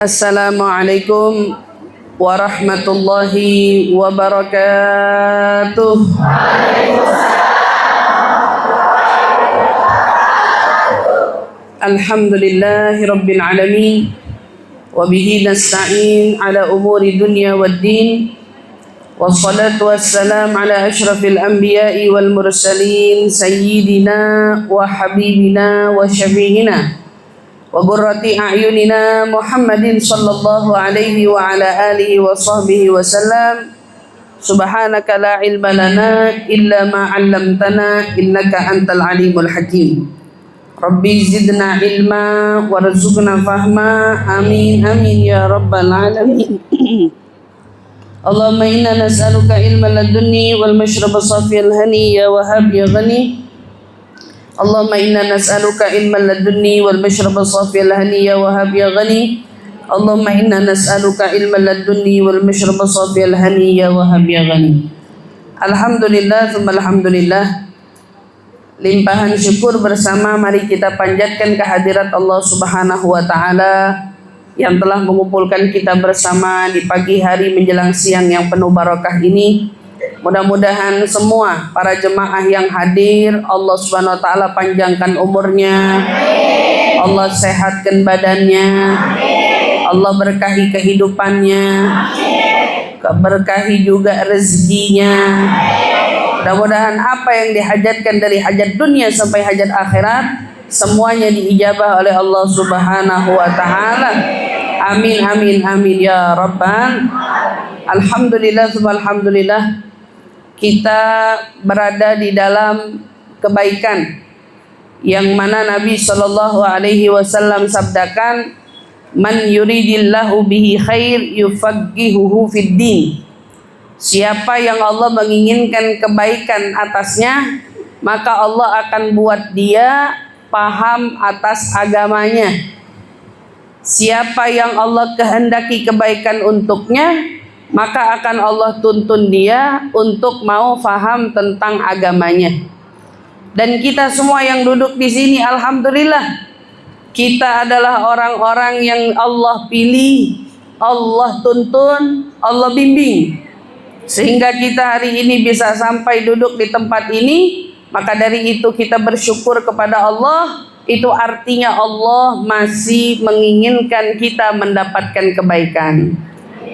Assalamualaikum warahmatullahi wabarakatuh. Alhamdulillahi rabbil alamin. Wabihi nasta'in ala umuri dunya waddin. Wassalatu wassalam ala ashrafil anbiya'i wal mursalin. Sayyidina wa habibina wa syafi'ina wa qurrati a'yunina Muhammadin sallallahu alaihi wa ala alihi wa sahbihi wa sallam. Subhanaka la ilma lana illa ma 'allamtana innaka antal alimul hakim. Rabbi zidna ilma warzuqna fahma. Amin amin ya rabbal alamin. Allahumma inna nas'aluka ilman ladunni wal mashraba safiyal hani ya wahhab ya ghani. Allahumma inna nas'aluka ilman ladunni wal mashraba safiyal hani ya wahhab ya ghani. Allahumma inna nas'aluka ilman ladunni wal mashraba safiyal hani ya wahhab ya ghani. Alhamdulillah tsumma alhamdulillah. Limpahan syukur bersama mari kita panjatkan kehadirat Allah Subhanahu wa taala yang telah mengumpulkan kita bersama di pagi hari menjelang siang yang penuh barakah ini. Mudah-mudahan semua para jemaah yang hadir Allah Subhanahu wa taala panjangkan umurnya, Allah sehatkan badannya, Allah berkahi kehidupannya, berkahi juga rezekinya. Mudah-mudahan apa yang dihajatkan dari hajat dunia sampai hajat akhirat semuanya diijabah oleh Allah Subhanahu wa taala. Amin amin amin ya rabbal. Alhamdulillah subhanallah. Kita berada di dalam kebaikan yang mana Nabi sallallahu alaihi wasallam sabdakan, man yuridillahu bihi khair yufaqihuhu fid din. Siapa yang Allah menginginkan kebaikan atasnya, maka Allah akan buat dia paham atas agamanya. Siapa yang Allah kehendaki kebaikan untuknya, maka akan Allah tuntun dia untuk mau faham tentang agamanya. Dan kita semua yang duduk di sini, alhamdulillah, kita adalah orang-orang yang Allah pilih, Allah tuntun, Allah bimbing, sehingga kita hari ini bisa sampai duduk di tempat ini. Maka dari itu kita bersyukur kepada Allah. Itu artinya Allah masih menginginkan kita mendapatkan kebaikan.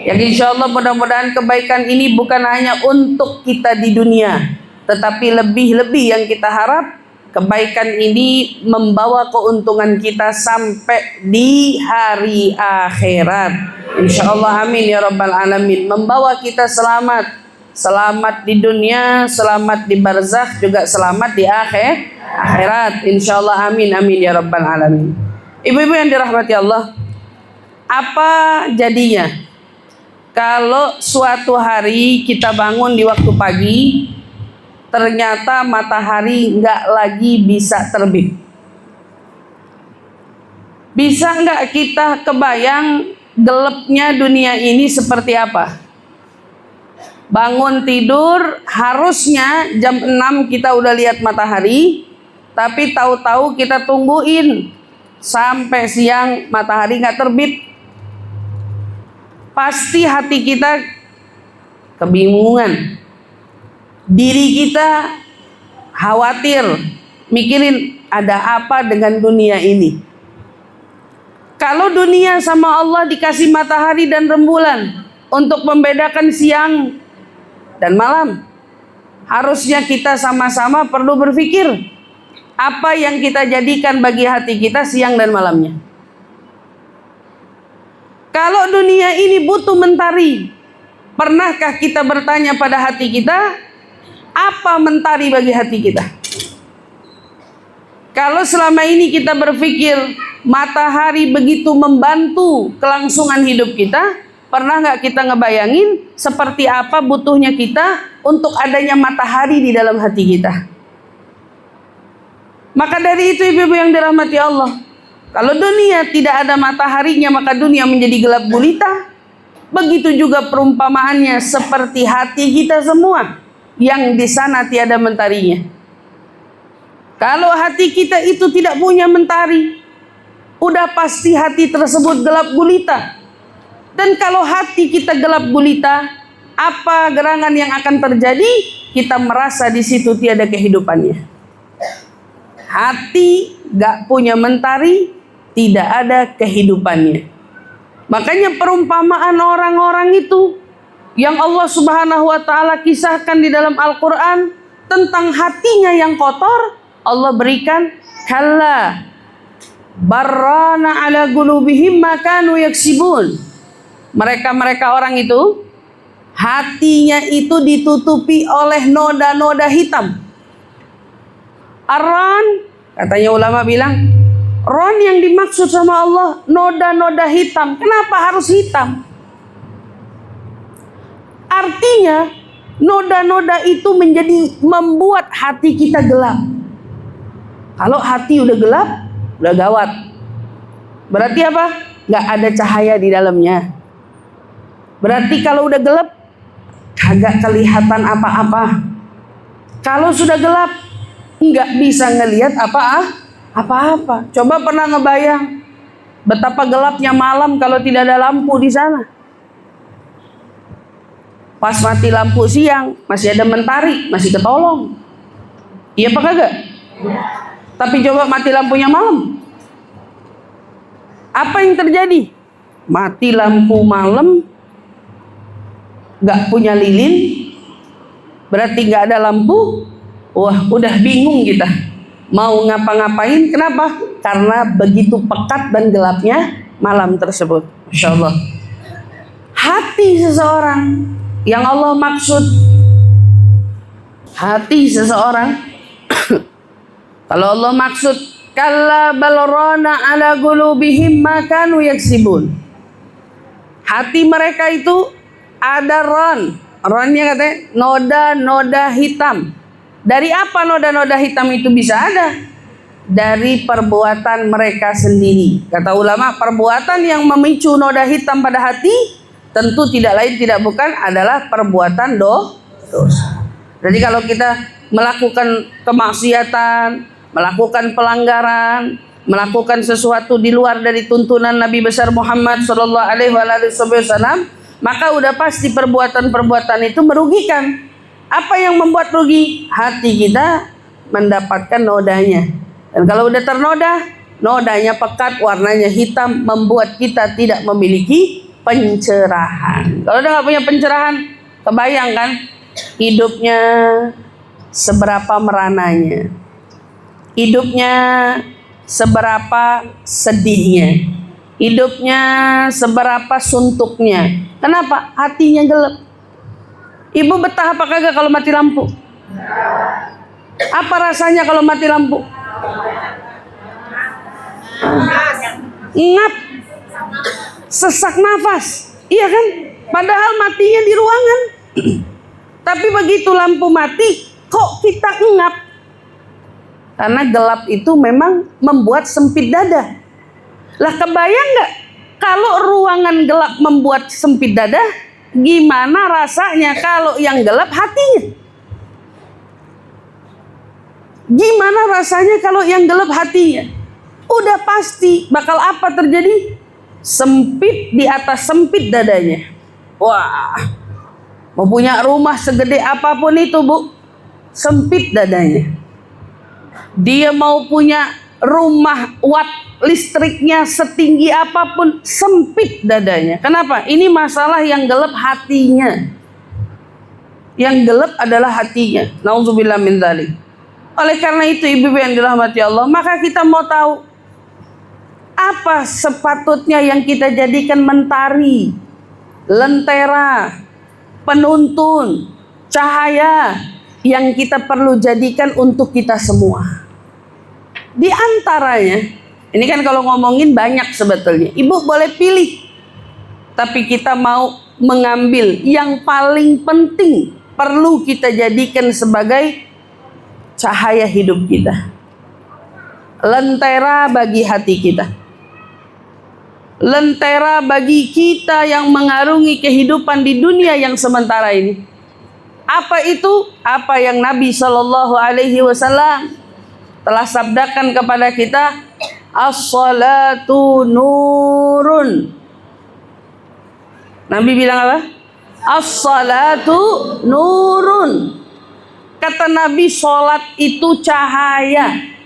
Yang insya Allah mudah-mudahan kebaikan ini bukan hanya untuk kita di dunia, tetapi lebih-lebih yang kita harap kebaikan ini membawa keuntungan kita sampai di hari akhirat. Insya Allah amin ya rabbal alamin. Membawa kita selamat. Selamat di dunia, selamat di barzakh, juga selamat di akhirat. Insya Allah amin amin ya rabbal alamin. Ibu-ibu yang dirahmati Allah, apa jadinya kalau suatu hari kita bangun di waktu pagi, ternyata matahari nggak lagi bisa terbit? Bisa nggak kita kebayang gelapnya dunia ini seperti apa? Bangun tidur, harusnya jam 6 kita udah lihat matahari, tapi tahu-tahu kita tungguin sampai siang matahari nggak terbit. Pasti hati kita kebingungan, diri kita khawatir, mikirin ada apa dengan dunia ini. Kalau dunia sama Allah dikasih matahari dan rembulan untuk membedakan siang dan malam, harusnya kita sama-sama perlu berpikir apa yang kita jadikan bagi hati kita siang dan malamnya. Kalau dunia ini butuh mentari, pernahkah kita bertanya pada hati kita, apa mentari bagi hati kita? Kalau selama ini kita berpikir matahari begitu membantu kelangsungan hidup kita, pernah nggak kita ngebayangin seperti apa butuhnya kita untuk adanya matahari di dalam hati kita? Maka dari itu ibu-ibu yang dirahmati Allah, kalau dunia tidak ada mataharinya, maka dunia menjadi gelap gulita. Begitu juga perumpamaannya seperti hati kita semua yang di sana tiada mentarinya. Kalau hati kita itu tidak punya mentari, udah pasti hati tersebut gelap gulita. Dan kalau hati kita gelap gulita, apa gerangan yang akan terjadi? Kita merasa di situ tiada kehidupannya. Hati gak punya mentari, tidak ada kehidupannya. Makanya perumpamaan orang-orang itu yang Allah Subhanahu wa taala kisahkan di dalam Al-Qur'an tentang hatinya yang kotor, Allah berikan kalla barrana ala qulubihim ma kanu yaksibun. Mereka orang itu hatinya itu ditutupi oleh noda-noda hitam. Ar-ran, katanya ulama bilang, ron yang dimaksud sama Allah noda-noda hitam. Kenapa harus hitam? Artinya noda-noda itu membuat hati kita gelap. Kalau hati udah gelap, udah gawat. Berarti apa? Gak ada cahaya di dalamnya. Berarti kalau udah gelap, kagak kelihatan apa-apa. Kalau sudah gelap, nggak bisa ngelihat apa-apa. Coba pernah ngebayang betapa gelapnya malam kalau tidak ada lampu di sana. Pas mati lampu siang, masih ada mentari, masih ketolong. Iya apa kagak? Tapi coba mati lampunya malam, apa yang terjadi? Mati lampu malam, gak punya lilin, berarti gak ada lampu. Wah, udah bingung kita mau ngapa-ngapain. Kenapa? Karena begitu pekat dan gelapnya malam tersebut. Masya Allah. Hati seseorang yang Allah maksud, hati seseorang kalau Allah maksud kalla balrana ala qulubihim ma kanu yaksibun, hati mereka itu ada ronnya katanya noda-noda hitam. Dari apa noda-noda hitam itu bisa ada? Dari perbuatan mereka sendiri. Kata ulama, perbuatan yang memicu noda hitam pada hati tentu tidak lain tidak bukan adalah perbuatan dosa. Jadi kalau kita melakukan kemaksiatan, melakukan pelanggaran, melakukan sesuatu di luar dari tuntunan Nabi besar Muhammad sallallahu alaihi wasallam, maka udah pasti perbuatan-perbuatan itu merugikan. Apa yang membuat rugi? Hati kita mendapatkan nodanya. Dan kalau udah ternoda, nodanya pekat, warnanya hitam, membuat kita tidak memiliki pencerahan. Kalau udah gak punya pencerahan, kebayang kan hidupnya seberapa merananya, hidupnya seberapa sedihnya, hidupnya seberapa suntuknya. Kenapa? Hatinya gelap. Ibu betah apa kagak kalau mati lampu? Apa rasanya kalau mati lampu? Ngap, sesak nafas, iya kan? Padahal matinya di ruangan. Tapi begitu lampu mati, kok kita ngap? Karena gelap itu memang membuat sempit dada. Lah kebayang nggak kalau ruangan gelap membuat sempit dada? Gimana rasanya kalau yang gelap hatinya? Gimana rasanya kalau yang gelap hatinya? Udah pasti bakal apa terjadi? Sempit di atas sempit dadanya. Wah, mau punya rumah segede apapun itu, Bu, sempit dadanya. Dia mau punya rumah watt listriknya setinggi apapun, sempit dadanya. Kenapa? Ini masalah yang gelap hatinya. Yang gelap adalah hatinya. Nauzubillah min dzalik. Oleh karena itu, ibu yang dirahmati Allah, maka kita mau tahu apa sepatutnya yang kita jadikan mentari, lentera, penuntun, cahaya yang kita perlu jadikan untuk kita semua. Di antaranya, ini kan kalau ngomongin banyak sebetulnya. Ibu boleh pilih. Tapi kita mau mengambil yang paling penting perlu kita jadikan sebagai cahaya hidup kita. Lentera bagi hati kita. Lentera bagi kita yang mengarungi kehidupan di dunia yang sementara ini. Apa itu? Apa yang Nabi Shallallahu Alaihi Wasallam telah sabdakan kepada kita, As-salatu nurun. Nabi bilang apa? As-salatu nurun. Kata Nabi, sholat itu cahaya.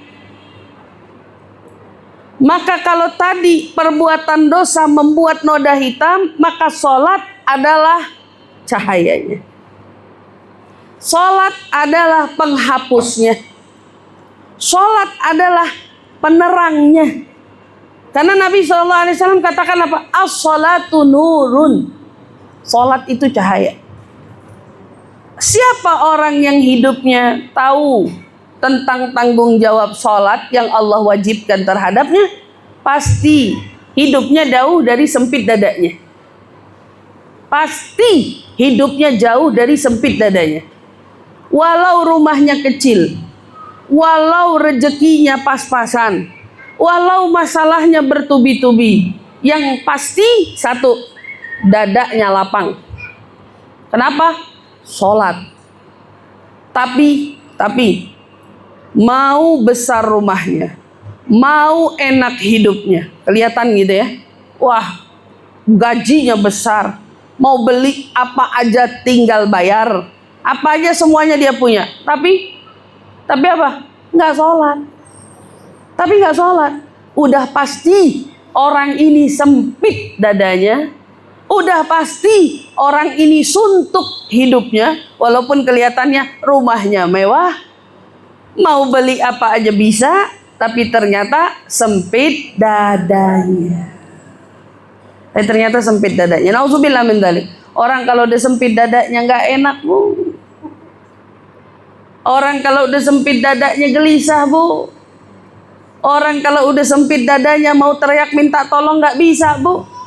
Maka kalau tadi perbuatan dosa membuat noda hitam, maka sholat adalah cahayanya. Sholat adalah penghapusnya. Sholat adalah penerangnya. Karena Nabi SAW katakan apa? As-salatu nurun. Sholat itu cahaya. Siapa orang yang hidupnya tahu tentang tanggung jawab sholat yang Allah wajibkan terhadapnya, pasti hidupnya jauh dari sempit dadanya. Pasti hidupnya jauh dari sempit dadanya. Walau rumahnya kecil, walau rezekinya pas-pasan, walau masalahnya bertubi-tubi, yang pasti satu, dadanya lapang. Kenapa? Sholat. Tapi mau besar rumahnya, mau enak hidupnya, kelihatan gitu ya. Wah, gajinya besar, mau beli apa aja tinggal bayar, apa aja semuanya dia punya. Tapi apa? Nggak sholat. Tapi nggak sholat. Udah pasti orang ini sempit dadanya. Udah pasti orang ini suntuk hidupnya, walaupun kelihatannya rumahnya mewah, mau beli apa aja bisa, tapi ternyata sempit dadanya. Nauzubillah min dzalik. Orang kalau udah sempit dadanya nggak enak, Bu. Orang kalau udah sempit dadanya gelisah, Bu. Orang kalau udah sempit dadanya mau teriak minta tolong nggak bisa, Bu.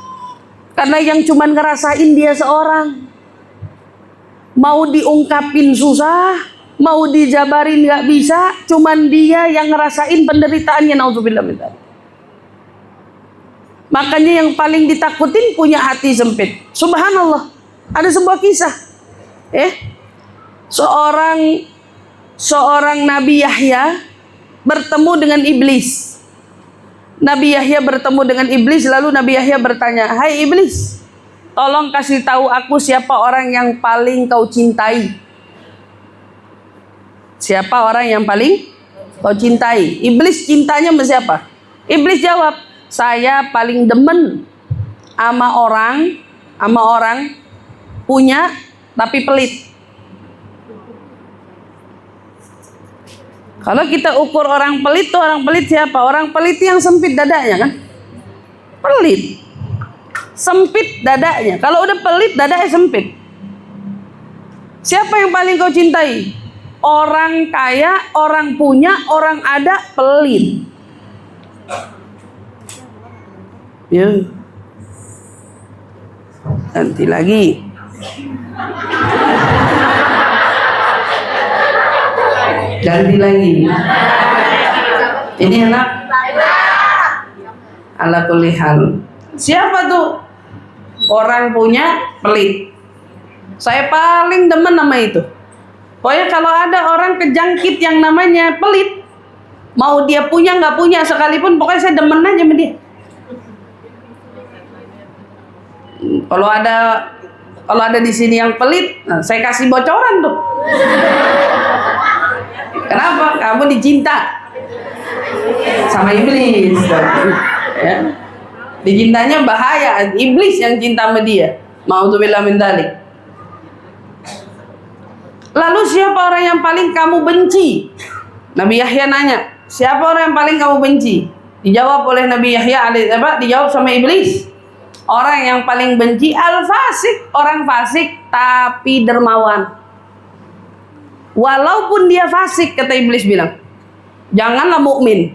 Karena yang cuman ngerasain dia seorang. Mau diungkapin susah, mau dijabarin nggak bisa, cuman dia yang ngerasain penderitaannya. Nauzubillah min dzalik. Makanya yang paling ditakutin punya hati sempit. Subhanallah. Ada sebuah kisah. Seorang Nabi Yahya bertemu dengan iblis. Nabi Yahya bertemu dengan iblis, lalu Nabi Yahya bertanya, "Hai iblis, tolong kasih tahu aku siapa orang yang paling kau cintai." Siapa orang yang paling kau cintai? Iblis cintanya sama siapa? Iblis jawab, "Saya paling demen sama orang punya tapi pelit." Kalau kita ukur orang pelit siapa? Orang pelit yang sempit dadanya kan? Pelit. Sempit dadanya. Kalau udah pelit dadanya sempit. Siapa yang paling kau cintai? Orang kaya, orang punya, orang ada, pelit. Ya. Nanti lagi. Ganti lagi. Ini enak. Ala kulli hal. Siapa tuh? Orang punya pelit. Saya paling demen nama itu. Pokoknya kalau ada orang kejangkit yang namanya pelit, mau dia punya nggak punya sekalipun, pokoknya saya demen aja sama dia. Kalau ada di sini yang pelit, nah, saya kasih bocoran tuh. Kenapa? Kamu dicinta sama iblis. Ya. Dicintanya bahaya, iblis yang cinta sama dia. Ma'udzubillah min dzalik. Lalu siapa orang yang paling kamu benci? Nabi Yahya nanya, siapa orang yang paling kamu benci? Dijawab oleh Nabi Yahya, dijawab sama iblis. Orang yang paling benci al-fasik, orang fasik tapi dermawan. Walaupun dia fasik, kata iblis bilang, janganlah mukmin,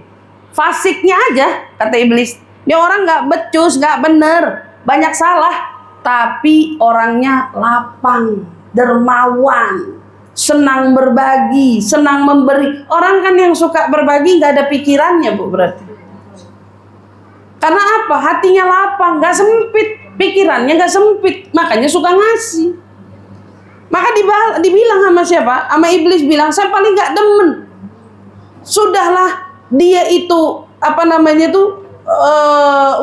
fasiknya aja, kata iblis. Ini orang nggak becus, nggak bener, banyak salah, tapi orangnya lapang, dermawan, senang berbagi, senang memberi. Orang kan yang suka berbagi nggak ada pikirannya, Bu, berarti. Karena apa? Hatinya lapang, nggak sempit, pikirannya nggak sempit, makanya suka ngasih. Maka dibilang sama siapa? Sama iblis bilang, saya paling gak demen. Sudahlah dia itu apa namanya tuh,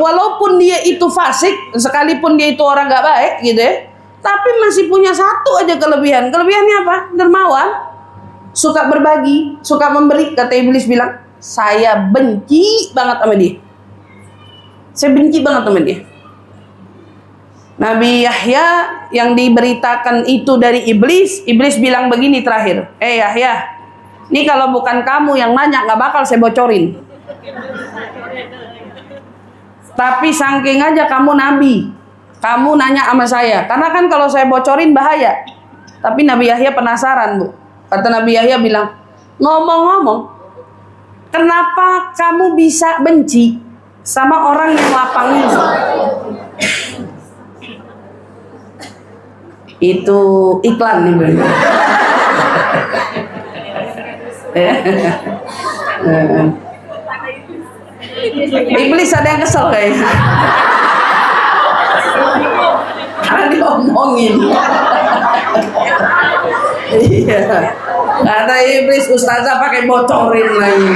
walaupun dia itu fasik, sekalipun dia itu orang gak baik gitu ya, tapi masih punya satu aja kelebihan. Kelebihannya apa? Dermawan, suka berbagi, suka memberi. Kata iblis bilang, saya benci banget sama dia. Saya benci banget sama dia. Nabi Yahya yang diberitakan itu dari iblis, iblis bilang begini terakhir, Yahya, ini kalau bukan kamu yang nanya gak bakal saya bocorin. Tapi saking aja kamu nabi, kamu nanya sama saya, karena kan kalau saya bocorin bahaya. Tapi Nabi Yahya penasaran, Bu. Kata Nabi Yahya bilang, ngomong-ngomong, kenapa kamu bisa benci sama orang yang lapang ini? Itu iklan nih, Bu. Iblis ada yang kesel kayaknya. Karena diomongin. Iya. Kata iblis, ustazah pakai bocorin lagi.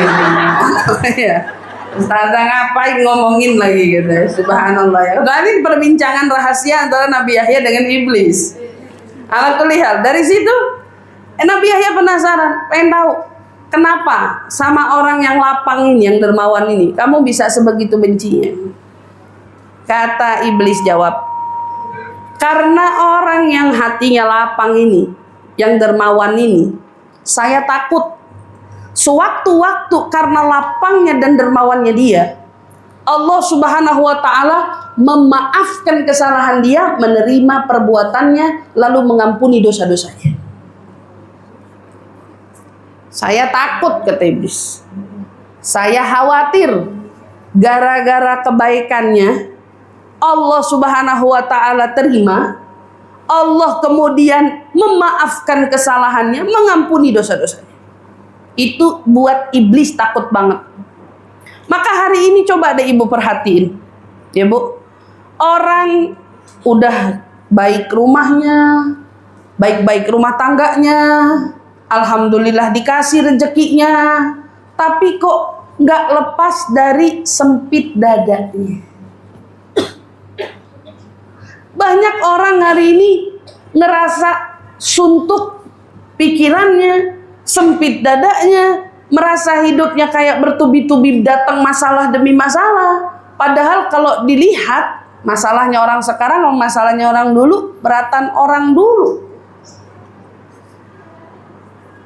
Iya. Ustazah ngapain ngomongin lagi gitu. Subhanallah ya. Nah, ini perbincangan rahasia antara Nabi Yahya dengan iblis. Aku lihat dari situ Nabi Yahya penasaran, pengen tahu kenapa sama orang yang lapang ini, yang dermawan ini, kamu bisa sebegitu bencinya. Kata iblis jawab, karena orang yang hatinya lapang ini, yang dermawan ini, saya takut sewaktu-waktu karena lapangnya dan dermawannya dia, Allah Subhanahu wa ta'ala memaafkan kesalahan dia, menerima perbuatannya, lalu mengampuni dosa-dosanya. Saya takut, kata iblis. Saya khawatir gara-gara kebaikannya Allah Subhanahu wa ta'ala terima, Allah kemudian memaafkan kesalahannya, mengampuni dosa-dosanya. Itu buat iblis takut banget. Maka hari ini coba deh ibu perhatiin, ya Bu, orang udah baik rumahnya, baik-baik rumah tangganya, alhamdulillah dikasih rezekinya, tapi kok nggak lepas dari sempit dadanya. Banyak orang hari ini ngerasa suntuk pikirannya, sempit dadanya, merasa hidupnya kayak bertubi-tubi datang masalah demi masalah. Padahal kalau dilihat masalahnya orang sekarang sama masalahnya orang dulu, beratan orang dulu.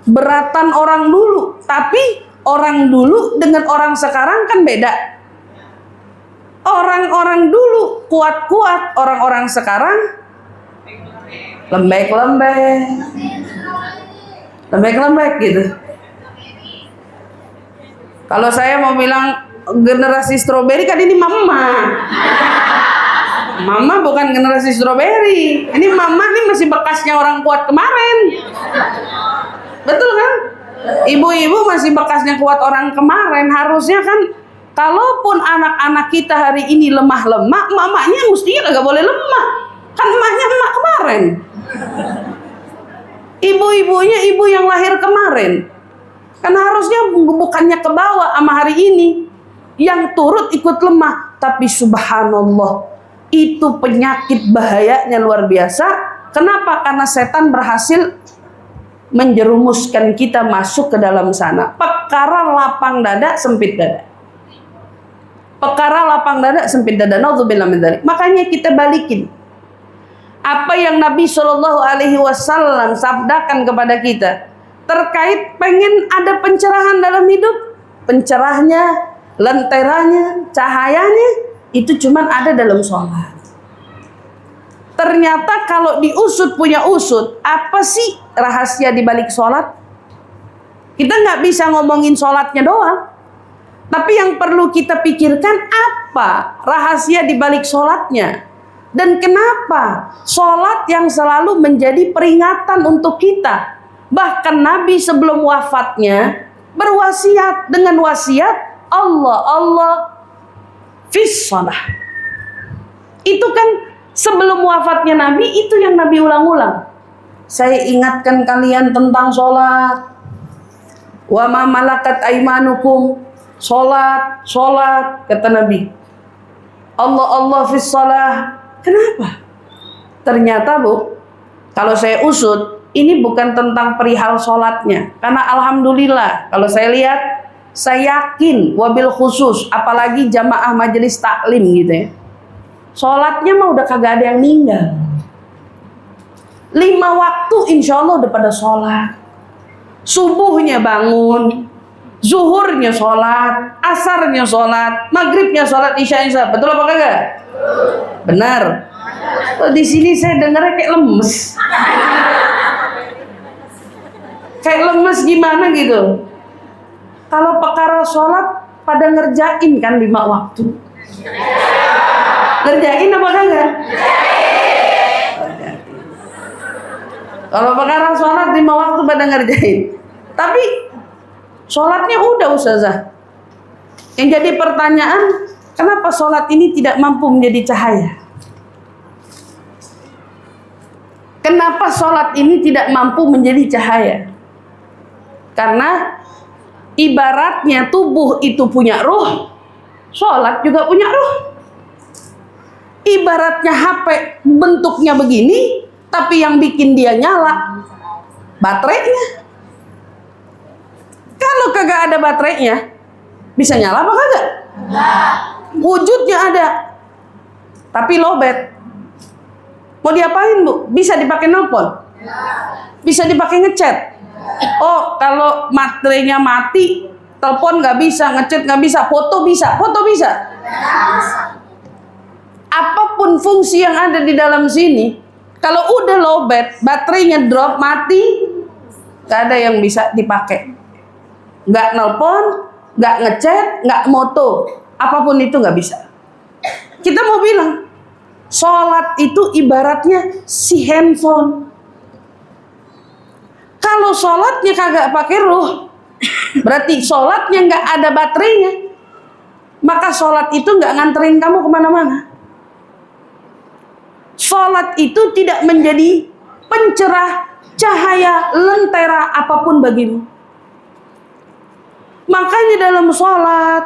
Beratan orang dulu, tapi orang dulu dengan orang sekarang kan beda. Orang-orang dulu kuat-kuat, orang-orang sekarang lembek-lembek. Lembek-lembek gitu. Kalau saya mau bilang generasi stroberi, kan ini mama. Mama bukan generasi stroberi. Ini mama nih masih bekasnya orang kuat kemarin. Betul kan? Ibu-ibu masih bekasnya kuat orang kemarin. Harusnya kan, kalaupun anak-anak kita hari ini lemah-lemah, mamanya mestinya gak boleh lemah. Kan emaknya emak kemarin. Ibu-ibunya ibu yang lahir kemarin. Kan harusnya bukannya ke bawah sama hari ini, yang turut ikut lemah. Tapi subhanallah, itu penyakit bahayanya luar biasa. Kenapa? Karena setan berhasil menjerumuskan kita masuk ke dalam sana. Perkara lapang dada, sempit dada. Perkara lapang dada, sempit dada. Naudzubillah min dzalik. Makanya kita balikin apa yang Nabi SAW sabdakan kepada kita terkait pengen ada pencerahan dalam hidup. Pencerahnya, lenteranya, cahayanya itu cuman ada dalam sholat. Ternyata kalau diusut punya usut, apa sih rahasia di balik sholat? Kita nggak bisa ngomongin sholatnya doang, tapi yang perlu kita pikirkan apa rahasia di balik sholatnya. Dan kenapa sholat yang selalu menjadi peringatan untuk kita. Bahkan Nabi sebelum wafatnya berwasiat dengan wasiat Allah fis shalah. Itu kan sebelum wafatnya Nabi, itu yang Nabi ulang-ulang. Saya ingatkan kalian tentang sholat. Wa ma malakat aimanukum, Sholat, sholat, kata Nabi. Allah, Allah fis shalah. Kenapa? Ternyata Bu, kalau saya usut, ini bukan tentang perihal sholatnya. Karena alhamdulillah, kalau saya lihat, saya yakin wabil khusus, apalagi jamaah majelis taklim gitu ya. Sholatnya mah udah kagak ada yang meninggal. 5 waktu insya Allah udah pada sholat. Subuhnya bangun, zuhurnya sholat, asarnya sholat, maghribnya sholat, isya'nya sholat. Betul apa kagak? Benar. Di sini saya dengarnya kayak lemes. Kayak lemes gimana gitu. Kalau perkara sholat pada ngerjain kan 5 waktu. Ngerjain apa kagak? Kalau perkara sholat 5 waktu pada ngerjain. Tapi sholatnya udah Ustazah. Yang jadi pertanyaan, kenapa sholat ini tidak mampu menjadi cahaya? Kenapa sholat ini tidak mampu menjadi cahaya? Karena ibaratnya tubuh itu punya ruh, sholat juga punya ruh. Ibaratnya HP bentuknya begini, tapi yang bikin dia nyala baterainya. Kalau kagak ada baterainya, bisa nyala apa kagak? Wujudnya ada, tapi lowbat. Mau diapain Bu? Bisa dipakai nelpon, bisa dipakai ngechat. Oh, kalau baterainya mati, telepon nggak bisa, ngechat nggak bisa, foto bisa, foto bisa. Apapun fungsi yang ada di dalam sini, kalau udah lowbat, baterainya drop, mati, nggak ada yang bisa dipakai. Nggak nelpon, nggak ngechat, nggak moto, apapun itu nggak bisa. Kita mau bilang, sholat itu ibaratnya si handphone. Kalau sholatnya kagak pakai ruh, berarti sholatnya nggak ada baterainya, maka sholat itu nggak nganterin kamu kemana-mana. Sholat itu tidak menjadi pencerah, cahaya, lentera apapun bagimu. Makanya dalam sholat,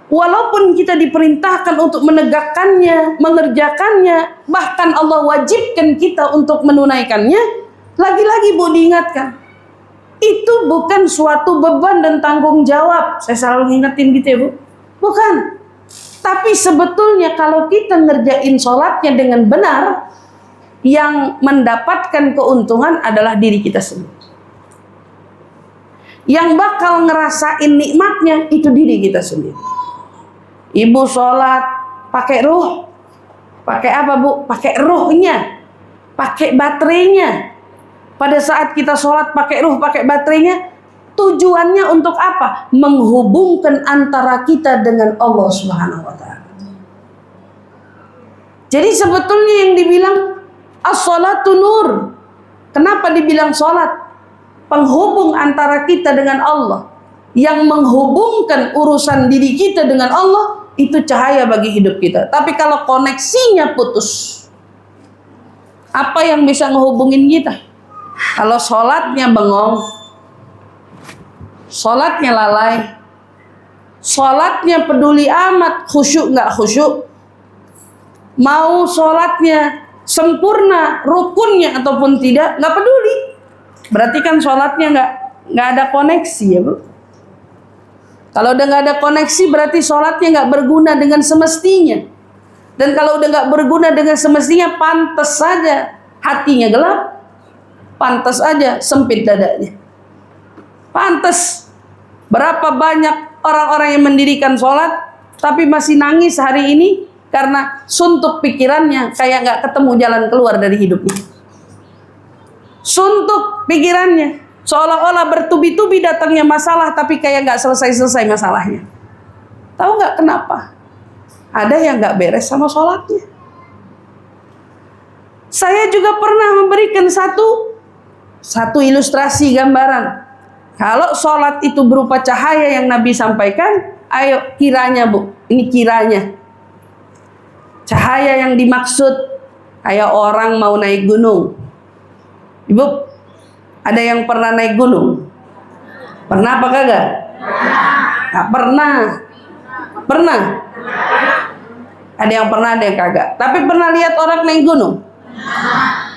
walaupun kita diperintahkan untuk menegakkannya, mengerjakannya, bahkan Allah wajibkan kita untuk menunaikannya, lagi-lagi Bu diingatkan, itu bukan suatu beban dan tanggung jawab. Saya selalu ngingetin gitu ya Bu, bukan. Tapi sebetulnya kalau kita ngerjain sholatnya dengan benar, yang mendapatkan keuntungan adalah diri kita sendiri. Yang bakal ngerasain nikmatnya itu diri kita sendiri. Ibu sholat pakai ruh, pakai apa Bu? Pakai ruhnya, pakai baterainya. Pada saat kita sholat pakai ruh, pakai baterainya, tujuannya untuk apa? Menghubungkan antara kita dengan Allah Subhanahu wa Ta'ala. Jadi sebetulnya yang dibilang as-sholatu nur. Kenapa dibilang sholat? Penghubung antara kita dengan Allah. Yang menghubungkan urusan diri kita dengan Allah, itu cahaya bagi hidup kita. Tapi kalau koneksinya putus, apa yang bisa ngehubungin kita? Kalau sholatnya bengong, sholatnya lalai, sholatnya peduli amat, khusyuk nggak khusyuk, mau sholatnya sempurna, rukunnya ataupun tidak, nggak peduli. Berarti kan sholatnya nggak ada koneksi ya Bu. Kalau udah nggak ada koneksi, berarti sholatnya nggak berguna dengan semestinya. Dan kalau udah nggak berguna dengan semestinya, pantas saja hatinya gelap, pantas aja sempit dadanya. Pantas. Berapa banyak orang-orang yang mendirikan sholat tapi masih nangis hari ini karena suntuk pikirannya, kayak nggak ketemu jalan keluar dari hidupnya. Suntuk pikirannya, seolah-olah bertubi-tubi datangnya masalah tapi kayak nggak selesai-selesai masalahnya. Tahu nggak kenapa? Ada yang nggak beres sama sholatnya. Saya juga pernah memberikan satu ilustrasi gambaran. Kalau sholat itu berupa cahaya yang Nabi sampaikan, ayo kiranya Bu, ini kiranya. Cahaya yang dimaksud kayak orang mau naik gunung. Ibu, ada yang pernah naik gunung? Pernah apa kagak? Nggak pernah. Pernah? Ada yang pernah, ada yang kagak. Tapi pernah lihat orang naik gunung?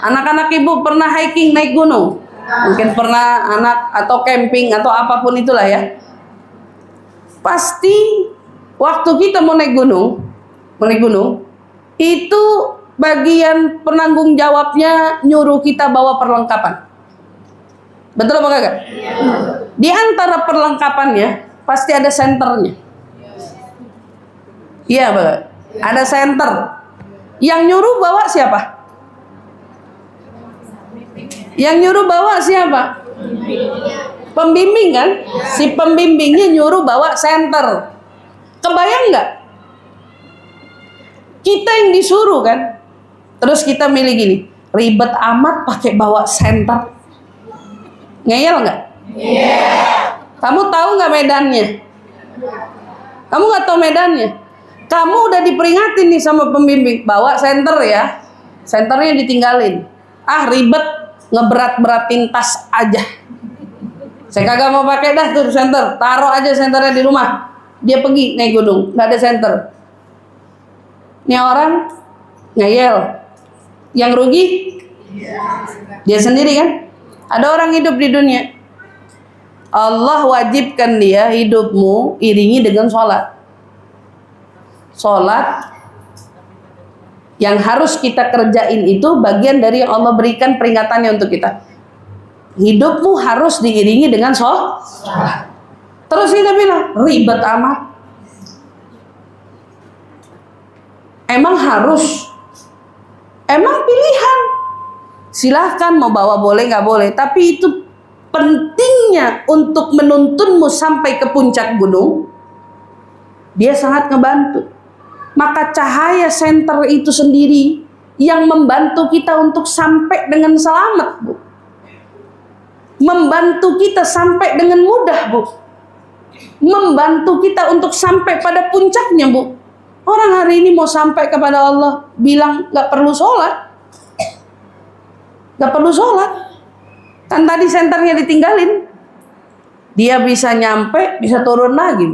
Anak-anak ibu pernah hiking naik gunung? Mungkin pernah anak atau camping atau apapun itulah ya. Pasti waktu kita mau naik gunung itu bagian penanggung jawabnya nyuruh kita bawa perlengkapan. Betul apa kagak? Di antara perlengkapannya pasti ada senternya. Iya, Pak. Ada senter. Yang nyuruh bawa siapa? Yang nyuruh bawa siapa? Pembimbing kan? Si pembimbingnya nyuruh bawa senter. Kebayang nggak? Kita yang disuruh kan? Terus kita milih gini, ribet amat pakai bawa senter. Ngeyel nggak? Kamu tahu nggak medannya? Kamu nggak tahu medannya? Kamu udah diperingatin nih sama pembimbing, bawa senter ya. Senternya ditinggalin. Ah ribet, ngeberat-beratin tas aja. Saya kagak mau pakai dah tuh senter. Taruh aja senternya di rumah. Dia pergi naik gunung, nggak ada senter. Ini orang ngeyel. Yang rugi dia sendiri kan? Ada orang hidup di dunia, Allah wajibkan dia hidupmu iringi dengan sholat. Sholat yang harus kita kerjain itu bagian dari yang Allah berikan peringatannya untuk kita. Hidupmu harus diiringi dengan sholat. Terus kita bilang ribet amat. Emang harus? Emang pilihan? Silahkan mau bawa boleh nggak boleh, tapi itu pentingnya untuk menuntunmu sampai ke puncak gunung. Dia sangat ngebantu. Maka cahaya senter itu sendiri yang membantu kita untuk sampai dengan selamat, Bu. Membantu kita sampai dengan mudah, Bu. Membantu kita untuk sampai pada puncaknya, Bu. Orang hari ini mau sampai kepada Allah bilang nggak perlu sholat. Gak perlu sholat. Kan tadi senternya ditinggalin. Dia bisa nyampe, bisa turun lagi.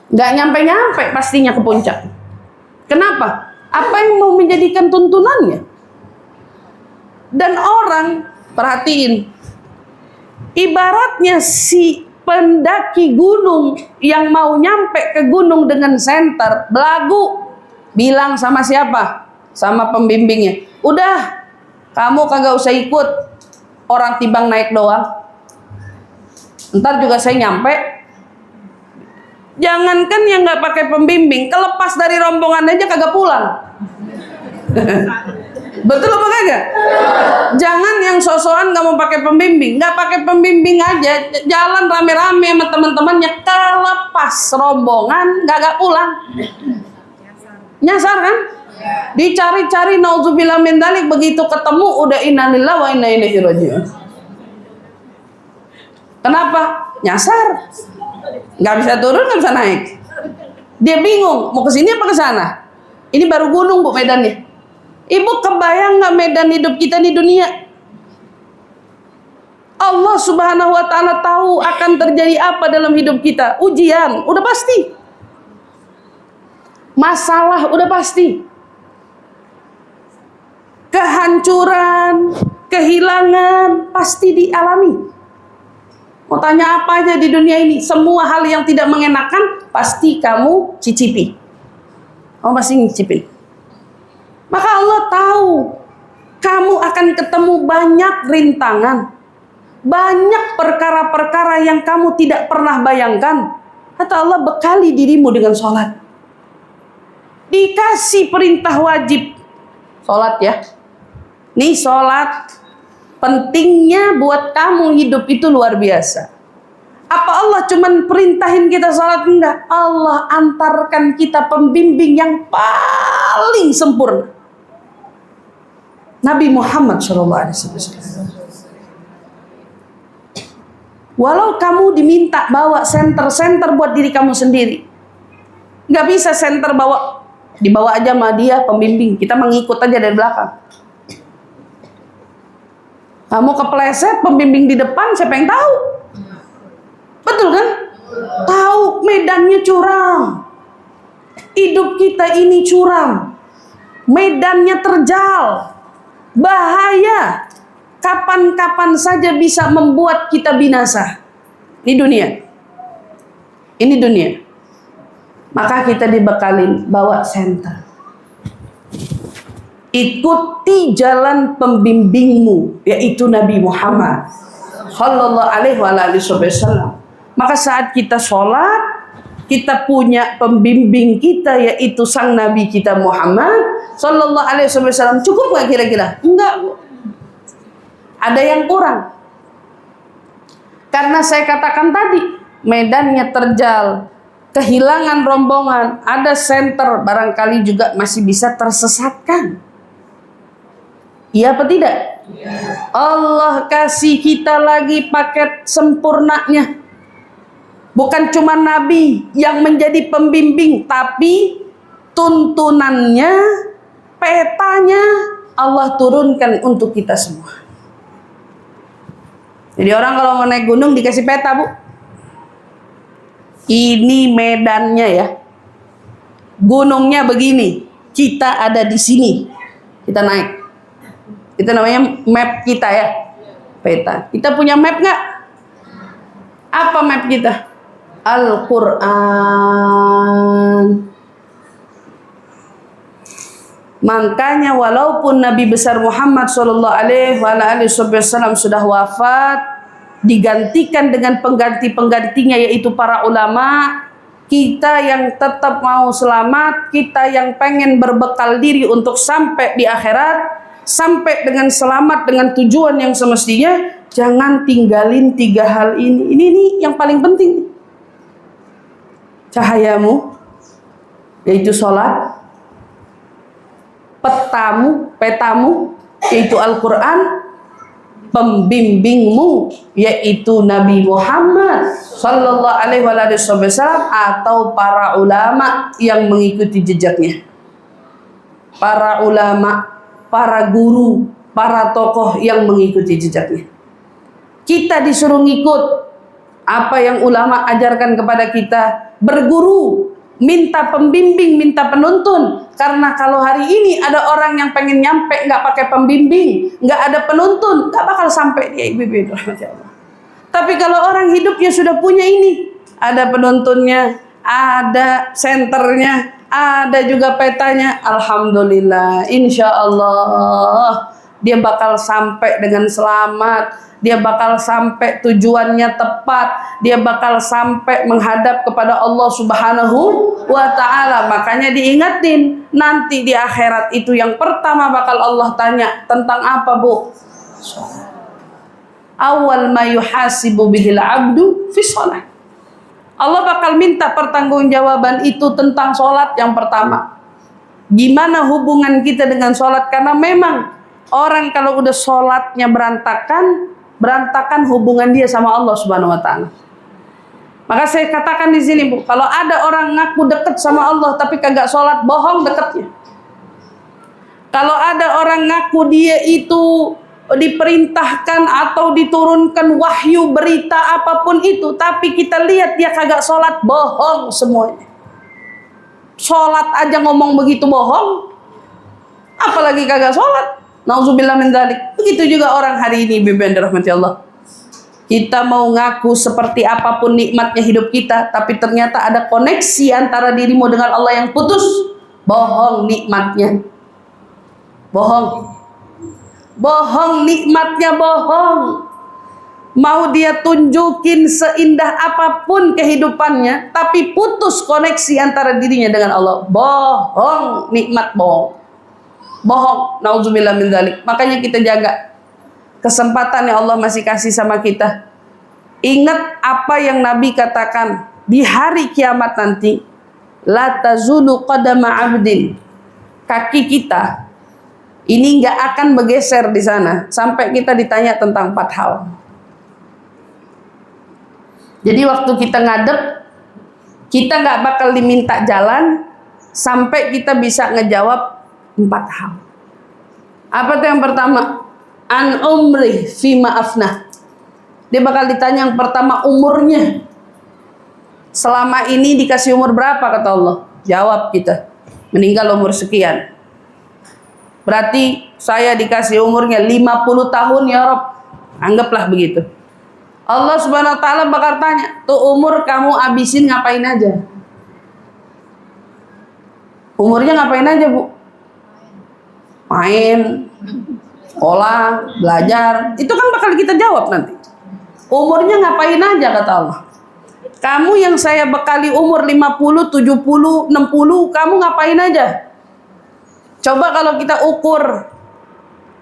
Gak nyampe-nyampe pastinya ke puncak. Kenapa? Apa yang mau menjadikan tuntunannya? Dan orang, perhatiin, ibaratnya si pendaki gunung yang mau nyampe ke gunung dengan senter, belagu, bilang sama siapa? Sama pembimbingnya, udah kamu kagak usah ikut, orang timbang naik doang, ntar juga saya nyampe. Jangankan yang nggak pakai pembimbing, kelepas dari rombongan aja kagak pulang. Betul apa kagak? Jangan yang sosokan nggak mau pakai pembimbing, nggak pakai pembimbing aja, jalan rame-rame sama teman-temannya, kelepas rombongan kagak pulang. Nyasar kan? Dicari-cari, naudzubillah min dzalik, begitu ketemu udah innalillahi wa inna ilaihi raji'un. Kenapa? Nyasar. Nggak bisa turun, nggak bisa naik. Dia bingung mau ke sini apa ke sana. Ini baru gunung, Bu, medannya. Ibu kebayang nggak medan hidup kita di dunia? Allah Subhanahu wa ta'ala tahu akan terjadi apa dalam hidup kita. Ujian, udah pasti. Masalah, udah pasti. Kehancuran, kehilangan pasti dialami. Mau tanya apa aja di dunia ini, semua hal yang tidak mengenakan pasti kamu cicipi. Kamu pasti ngicipin. Maka Allah tahu kamu akan ketemu banyak rintangan, banyak perkara-perkara yang kamu tidak pernah bayangkan. Kata Allah, bekali dirimu dengan sholat. Dikasih perintah wajib sholat ya. Nih sholat, pentingnya buat kamu hidup itu luar biasa. Apa Allah cuman perintahin kita sholat? Enggak. Allah antarkan kita pembimbing yang paling sempurna, Nabi Muhammad SAW. Walau kamu diminta bawa senter buat diri kamu sendiri, nggak bisa senter dibawa aja sama dia pembimbing, kita mengikut aja dari belakang. Kamu kepleset, pembimbing di depan, siapa yang tahu? Betul kan? Tahu medannya curam. Hidup kita ini curam. Medannya terjal. Bahaya. Kapan-kapan saja bisa membuat kita binasa. Ini dunia. Ini dunia. Maka kita dibekalin bawa senter. Ikuti jalan pembimbingmu, yaitu Nabi Muhammad sallallahu alaihi wasallam. Maka saat kita sholat, kita punya pembimbing kita, yaitu sang Nabi kita Muhammad sallallahu alaihi wasallam. Cukup nggak kira-kira? Enggak, Bu. Ada yang kurang. Karena saya katakan tadi, medannya terjal, kehilangan rombongan, ada senter, barangkali juga masih bisa tersesatkan. Iya apa tidak? Allah kasih kita lagi paket sempurnanya. Bukan cuma Nabi yang menjadi pembimbing, tapi tuntunannya, petanya Allah turunkan untuk kita semua. Jadi orang kalau mau naik gunung dikasih peta, Bu. Ini medannya ya. Gunungnya begini. Kita ada di sini. Kita naik. Itu namanya map kita ya. Peta. Kita punya map nggak? Apa map kita? Al-Quran. Makanya walaupun Nabi besar Muhammad sallallahu alaihi wasallam sudah wafat, digantikan dengan pengganti-penggantinya yaitu para ulama, kita yang tetap mau selamat, kita yang pengen berbekal diri untuk sampai di akhirat, sampai dengan selamat dengan tujuan yang semestinya, jangan tinggalin 3 hal ini. Ini yang paling penting. Cahayamu, yaitu sholat. Petamu, yaitu Al-Quran. Pembimbingmu, yaitu Nabi Muhammad sallallahu alaihi wasallam, atau para ulama yang mengikuti jejaknya. Para ulama, para guru, para tokoh yang mengikuti jejaknya. Kita disuruh ngikut apa yang ulama ajarkan kepada kita, berguru, minta pembimbing, minta penuntun. Karena kalau hari ini ada orang yang pengen nyampe nggak pakai pembimbing, nggak ada penuntun, nggak bakal sampai dia, ibu-ibu. Tapi kalau orang hidupnya sudah punya ini, ada penuntunnya, ada senternya, ada juga petanya, alhamdulillah, insya Allah dia bakal sampai dengan selamat. Dia bakal sampai tujuannya tepat. Dia bakal sampai menghadap kepada Allah Subhanahu wa ta'ala. Makanya diingatin, nanti di akhirat itu yang pertama bakal Allah tanya tentang apa, Bu? Awal ma yuhasibu bihil abdu fi sholat. Allah bakal minta pertanggungjawaban itu tentang sholat yang pertama. Gimana hubungan kita dengan sholat? Karena memang orang kalau udah sholatnya berantakan hubungan dia sama Allah Subhanahu wa ta'ala. Maka saya katakan di sini, Bu, kalau ada orang ngaku dekat sama Allah tapi kagak sholat, bohong dekatnya. Kalau ada orang ngaku dia itu diperintahkan atau diturunkan wahyu berita apapun itu, tapi kita lihat dia kagak sholat, bohong semuanya. Sholat aja ngomong begitu bohong, apalagi kagak sholat. Nauzubillah min dzalik. Begitu juga orang hari ini, Bibi yang dirahmati Allah. Kita mau ngaku seperti apapun nikmatnya hidup kita, tapi ternyata ada koneksi antara dirimu dengan Allah yang putus. Bohong nikmatnya. Bohong. Bohong nikmatnya, bohong. Mau dia tunjukin seindah apapun kehidupannya, tapi putus koneksi antara dirinya dengan Allah. Bohong, nikmat bohong. Bohong, nauzubillah min dzalik. Makanya kita jaga kesempatan yang Allah masih kasih sama kita. Ingat apa yang Nabi katakan di hari kiamat nanti, la tazulu qadama 'abdin. Kaki kita ini nggak akan bergeser di sana sampai kita ditanya tentang 4 hal. Jadi waktu kita ngadep, kita nggak bakal diminta jalan sampai kita bisa ngejawab 4 hal. Apa tuh yang pertama? An umri fi ma'afnah. Dia bakal ditanya yang pertama umurnya. Selama ini dikasih umur berapa kata Allah? Jawab kita, meninggal umur sekian. Berarti saya dikasih umurnya 50 tahun ya Rob. Anggaplah begitu. Allah Subhanahu wa taala bakal tanya, tuh umur kamu habisin ngapain aja? Umurnya ngapain aja, Bu? Main, sekolah, belajar. Itu kan bakal kita jawab nanti. Umurnya ngapain aja kata Allah. Kamu yang saya bekali umur 50, 70, 60, kamu ngapain aja? Coba kalau kita ukur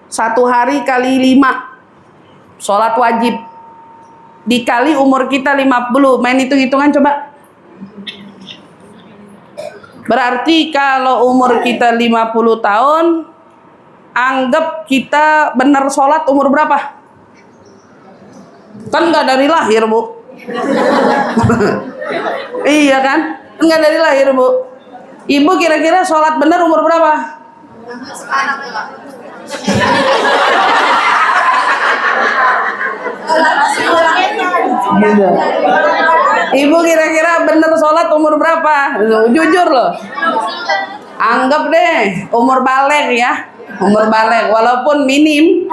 1 hari kali 5 sholat wajib dikali umur kita 50, main hitung-hitungan coba. Berarti kalau umur kita 50 tahun, anggap kita benar sholat umur berapa? Kan nggak dari lahir, Bu. Iya kan? Nggak dari lahir, Bu. Ibu kira-kira sholat benar umur berapa? Ibu kira-kira bener sholat umur berapa? Jujur loh. Anggap deh umur balik ya. Umur balik walaupun minim.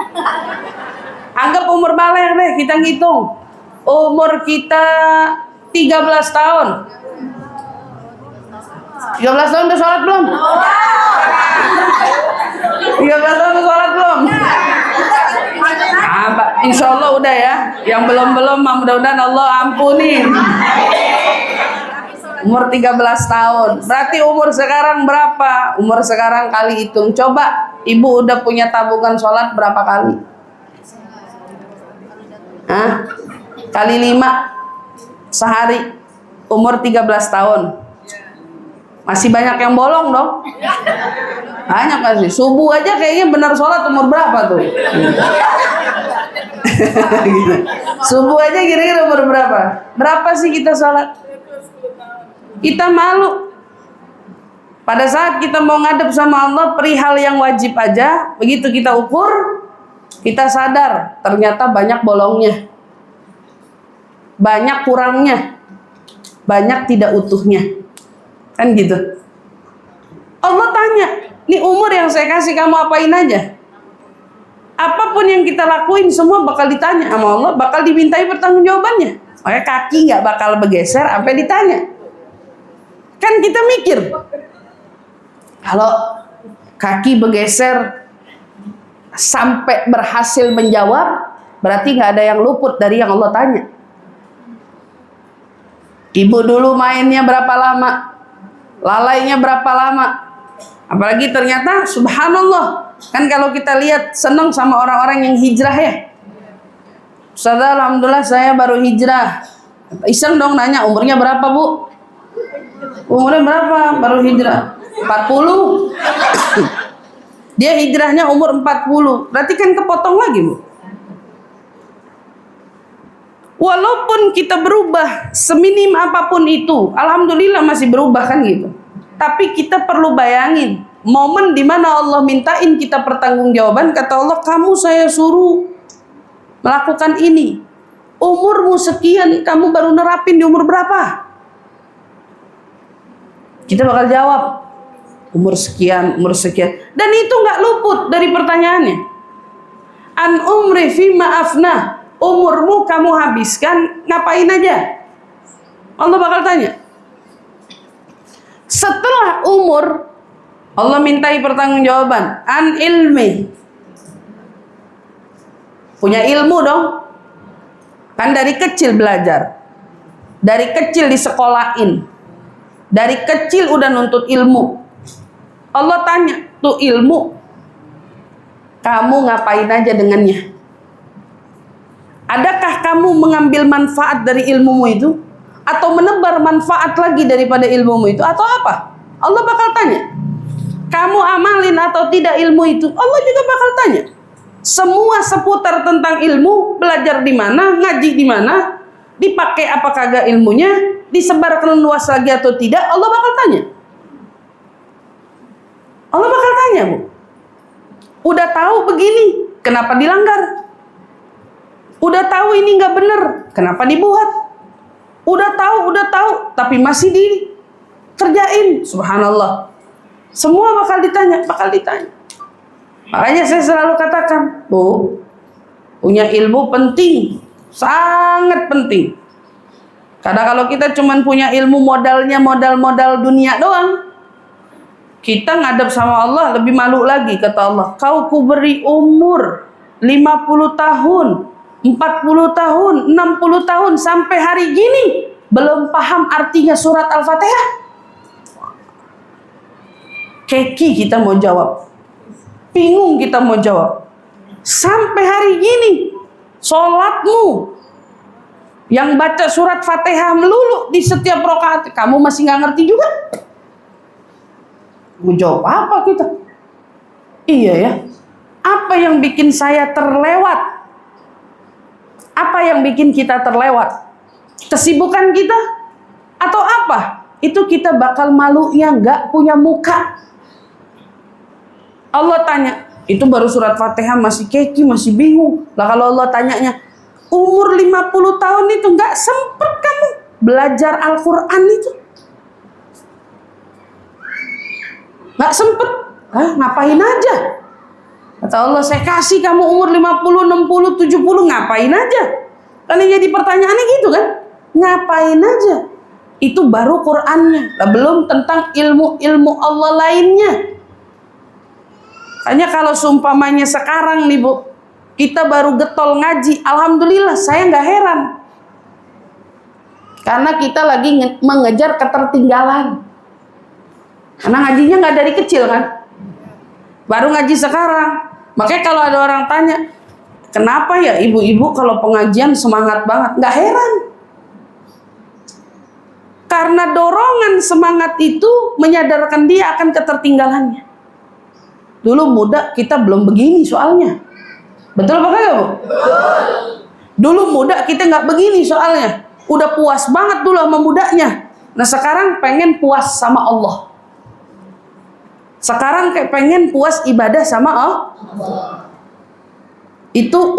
Anggap umur balik deh, kita ngitung. Umur kita 13 tahun. 13 tahun udah sholat belum? 13 tahun udah sholat belum? Insya Allah udah ya. Yang belum mudah-mudahan Allah ampuni. Umur 13 tahun. Berarti umur sekarang berapa? Umur sekarang kali hitung. Coba ibu udah punya tabungan sholat berapa kali? Hah? Kali 5 sehari. Umur 13 tahun. Masih banyak yang bolong dong. Banyak kasih. Subuh aja kayaknya benar sholat umur berapa tuh? Gitu. Subuh aja kira-kira umur berapa? Berapa sih kita sholat? Kita malu. Pada saat kita mau ngadep sama Allah perihal yang wajib aja, begitu kita ukur, kita sadar ternyata banyak bolongnya, banyak kurangnya, banyak tidak utuhnya. Kan gitu. Allah tanya, nih umur yang saya kasih kamu apain aja? Apapun yang kita lakuin semua bakal ditanya sama Allah, bakal dimintai pertanggungjawabannya. Makanya kaki nggak bakal bergeser sampai ditanya. Kan kita mikir, kalau kaki bergeser sampai berhasil menjawab, berarti nggak ada yang luput dari yang Allah tanya. Ibu dulu mainnya berapa lama? Lalainya berapa lama? Apalagi ternyata subhanallah, kan kalau kita lihat senang sama orang-orang yang hijrah ya. Ustaz, alhamdulillah saya baru hijrah. Iseng dong nanya umurnya berapa, Bu? Umurnya berapa? Baru hijrah 40. Dia hijrahnya umur 40. Berarti kan kepotong lagi, Bu. Walaupun kita berubah seminim apapun itu, alhamdulillah masih berubah kan gitu. Tapi kita perlu bayangin momen dimana Allah mintain kita pertanggungjawaban. Kata Allah, kamu saya suruh melakukan ini. Umurmu sekian, kamu baru nerapin di umur berapa? Kita bakal jawab umur sekian, umur sekian. Dan itu nggak luput dari pertanyaannya. An umri fima afna. Umurmu kamu habiskan ngapain aja? Allah bakal tanya. Setelah umur, Allah mintai pertanggungjawaban. An ilmi. Punya ilmu dong. Kan dari kecil belajar. Dari kecil disekolahin. Dari kecil udah nuntut ilmu. Allah tanya, tuh ilmu kamu ngapain aja dengannya? Adakah kamu mengambil manfaat dari ilmumu itu? Atau menebar manfaat lagi daripada ilmumu itu? Atau apa? Allah bakal tanya. Kamu amalin atau tidak ilmu itu? Allah juga bakal tanya. Semua seputar tentang ilmu, belajar di mana, ngaji di mana, dipakai apa kagak ilmunya, disebarkan luas lagi atau tidak, Allah bakal tanya. Allah bakal tanya, Bu. Udah tahu begini, kenapa dilanggar? Udah tahu ini nggak bener, kenapa dibuat? Udah tahu, tapi masih dikerjain. Subhanallah. Semua bakal ditanya. Makanya saya selalu katakan, Bu, punya ilmu penting, sangat penting. Karena kalau kita cuma punya ilmu modalnya modal dunia doang, kita ngadep sama Allah lebih malu lagi. Kata Allah, kau kuberi umur 50 tahun, 40 tahun, 60 tahun, sampai hari gini belum paham artinya surat Al-Fatihah. Keki kita mau jawab, bingung kita mau jawab. Sampai hari gini sholatmu yang baca surat Fatihah melulu di setiap rakaat, kamu masih nggak ngerti juga. Mau jawab apa kita? Iya ya. Apa yang bikin saya terlewat? Apa yang bikin kita terlewat? Kesibukan kita? Atau apa? Itu kita bakal malunya nggak punya muka. Allah tanya, itu baru surat Fatihah masih keki, masih bingung. Lah kalau Allah tanyanya, umur 50 tahun itu nggak sempet kamu belajar Al-Quran itu? Nggak sempet? Ngapain aja? Kata Allah, saya kasih kamu umur 50, 60, 70, ngapain aja? Kan yang jadi pertanyaannya gitu kan? Ngapain aja? Itu baru Qur'annya. Lah belum tentang ilmu-ilmu Allah lainnya. Hanya kalau seumpamanya sekarang nih Bu, kita baru getol ngaji, alhamdulillah saya nggak heran. Karena kita lagi mengejar ketertinggalan. Karena ngajinya nggak dari kecil kan? Baru ngaji sekarang. Makanya kalau ada orang tanya, kenapa ya ibu-ibu kalau pengajian semangat banget? Nggak heran. Karena dorongan semangat itu menyadarkan dia akan ketertinggalannya. Dulu muda kita belum begini soalnya. Betul apa kagak, Bu? Dulu muda kita nggak begini soalnya. Udah puas banget dulu sama mudanya. Nah sekarang pengen puas sama Allah. Sekarang kayak pengen puas ibadah sama Allah. Itu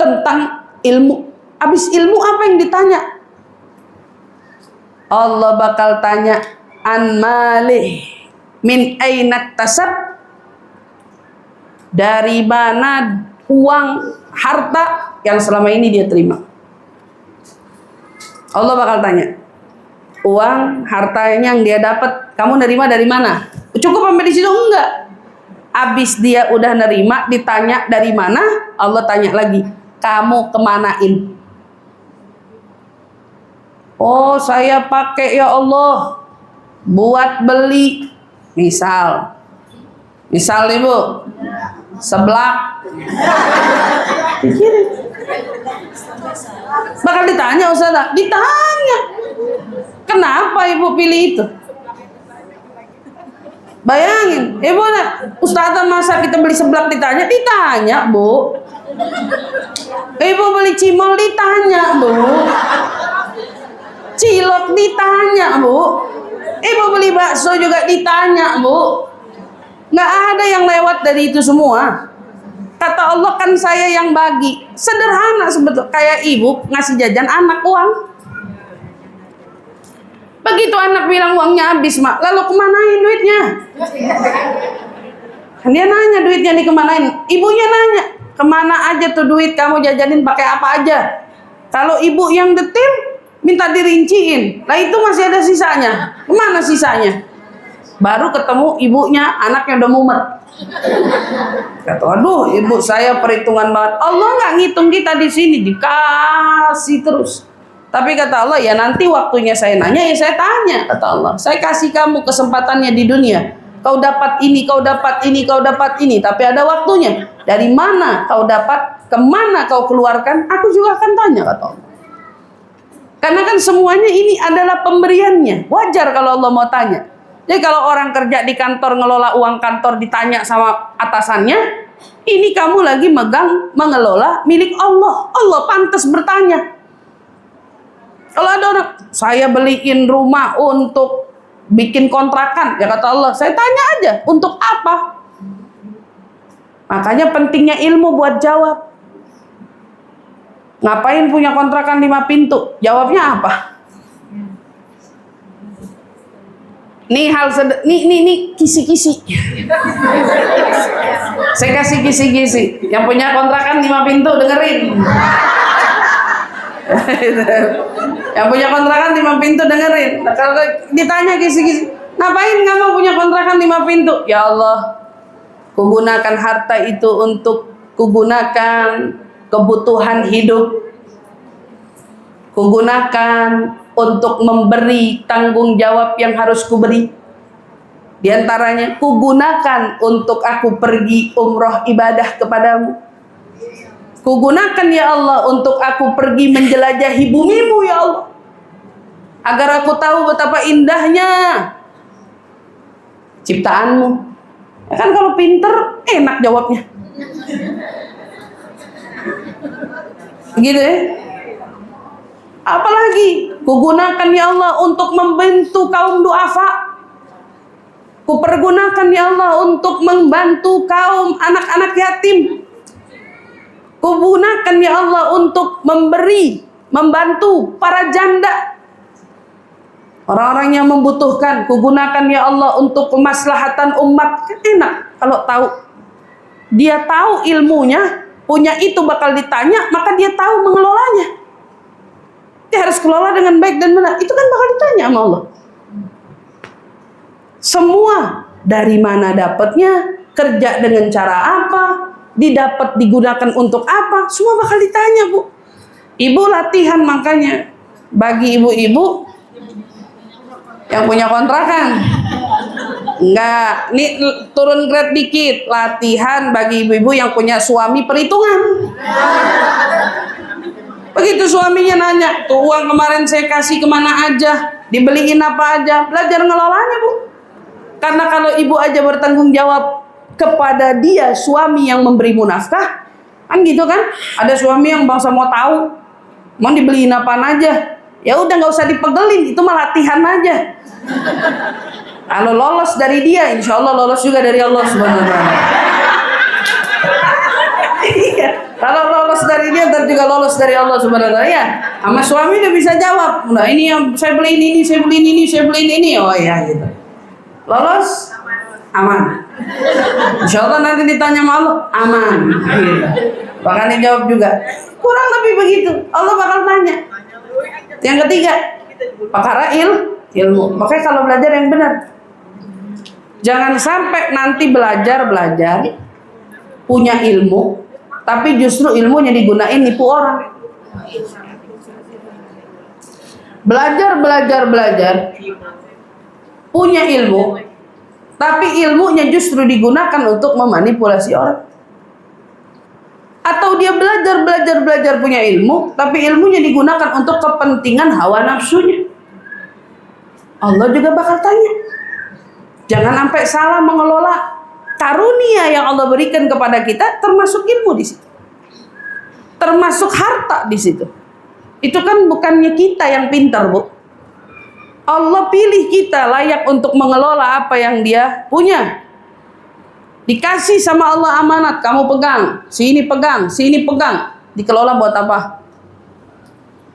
tentang ilmu. Habis ilmu apa yang ditanya? Allah bakal tanya, an malih min ainat tasab, dari mana uang harta yang selama ini dia terima. Allah bakal tanya, uang hartanya yang dia dapat kamu nerima dari mana? Cukup sampai di situ enggak? Abis dia udah nerima, ditanya dari mana, Allah tanya lagi, kamu kemanain? Oh saya pakai ya Allah buat beli, misal nih Bu, seblak. Bakal ditanya Ustazah, ditanya kenapa ibu pilih itu? Bayangin, ibu Ustazah masa kita beli seblak ditanya Bu. Ibu beli cimol ditanya Bu. Cilok ditanya Bu. Ibu beli bakso juga ditanya Bu. Nggak ada yang lewat dari itu semua. Kata Allah kan saya yang bagi. Sederhana sebetulnya, kayak ibu ngasih jajan anak uang. Begitu anak bilang uangnya habis mak, lalu kemanain duitnya? Kan dia nanya duitnya dikemanain. Ibunya nanya, kemana aja tuh duit kamu jajanin pakai apa aja? Kalau ibu yang detail, minta dirinciin. Lah itu masih ada sisanya. Kemana sisanya? Baru ketemu ibunya, anaknya udah mumet. Kata, aduh ibu saya perhitungan banget. Allah nggak ngitung kita di sini, dikasih terus. Tapi kata Allah, ya nanti waktunya saya nanya, ya saya tanya. Kata Allah, saya kasih kamu kesempatannya di dunia. Kau dapat ini, kau dapat ini, kau dapat ini. Tapi ada waktunya. Dari mana kau dapat, kemana kau keluarkan, aku juga akan tanya, kata Allah. Karena kan semuanya ini adalah pemberiannya. Wajar kalau Allah mau tanya. Jadi kalau orang kerja di kantor, ngelola uang kantor, ditanya sama atasannya, ini kamu lagi mengelola milik Allah. Allah pantas bertanya. Kalau ada orang, saya beliin rumah untuk bikin kontrakan, ya kata Allah, saya tanya aja, untuk apa? Makanya pentingnya ilmu buat jawab. Ngapain punya kontrakan 5 pintu? Jawabnya apa? Nih nih kisi-kisi. Saya kasih kisi-kisi. Yang punya kontrakan 5 pintu dengerin. Yang punya kontrakan 5 pintu dengerin. Nah, kalau ditanya kisi-kisi, ngapain kamu punya kontrakan 5 pintu? Ya Allah, kugunakan harta itu untuk kugunakan kebutuhan hidup. Kugunakan untuk memberi tanggung jawab yang harus kuberi. Di antaranya, kugunakan untuk aku pergi umroh ibadah kepadamu. Kugunakan ya Allah untuk aku pergi menjelajahi bumimu ya Allah. Agar aku tahu betapa indahnya ciptaanmu. Ya kan kalau pinter enak jawabnya. Gitu ya. Apalagi kugunakan ya Allah untuk membantu kaum duafa. Kupergunakan ya Allah untuk membantu kaum anak-anak yatim. Kugunakan ya Allah untuk membantu para janda, orang-orang yang membutuhkan. Kugunakan ya Allah untuk kemaslahatan umat. Kan enak kalau tahu. Dia tahu ilmunya, punya itu bakal ditanya, maka dia tahu mengelolanya. Dia harus kelola dengan baik dan benar. Itu kan bakal ditanya sama Allah. Semua dari mana dapatnya, kerja dengan cara apa, digunakan untuk apa, semua bakal ditanya, Bu. Ibu latihan makanya bagi ibu-ibu yang punya kontrakan. Enggak, nih turun grade dikit. Latihan bagi ibu-ibu yang punya suami perhitungan. Begitu suaminya nanya, tuh uang kemarin saya kasih kemana aja, dibeliin apa aja, belajar ngelolanya, Bu. Karena kalau ibu aja bertanggung jawab kepada dia, suami yang memberi nafkah, kan gitu kan? Ada suami yang bangsa mau tahu, mau dibeliin apaan aja, ya udah nggak usah dipegelin, itu mah latihan aja. Kalau lolos dari dia, insya Allah lolos juga dari Allah Subhanahu Wa Taala. Iya, kalau lolos dari dia, ntar juga lolos dari Allah Subhanahu Wa Taala. Ya, sama suami udah bisa jawab. Nah ini yang saya beliin ini, saya beliin ini, saya beliin ini. Oh ya gitu. Lolos, aman. Insya Allah nanti ditanya sama Allah, aman. Gitu. Bahkan dijawab juga. Kurang lebih begitu. Allah bakal tanya. Yang ketiga, perkara ilmu. Makanya kalau belajar yang benar. Jangan sampai nanti belajar punya ilmu, tapi justru ilmunya digunain nipu orang. Belajar, punya ilmu, tapi ilmunya justru digunakan untuk memanipulasi orang. Atau dia belajar punya ilmu, tapi ilmunya digunakan untuk kepentingan hawa nafsunya. Allah juga bakal tanya. Jangan sampai salah mengelola karunia yang Allah berikan kepada kita, termasuk ilmu di situ. Termasuk harta di situ. Itu kan bukannya kita yang pintar, Bu. Allah pilih kita layak untuk mengelola apa yang dia punya. Dikasih sama Allah amanat, kamu pegang, sini pegang. Dikelola buat apa?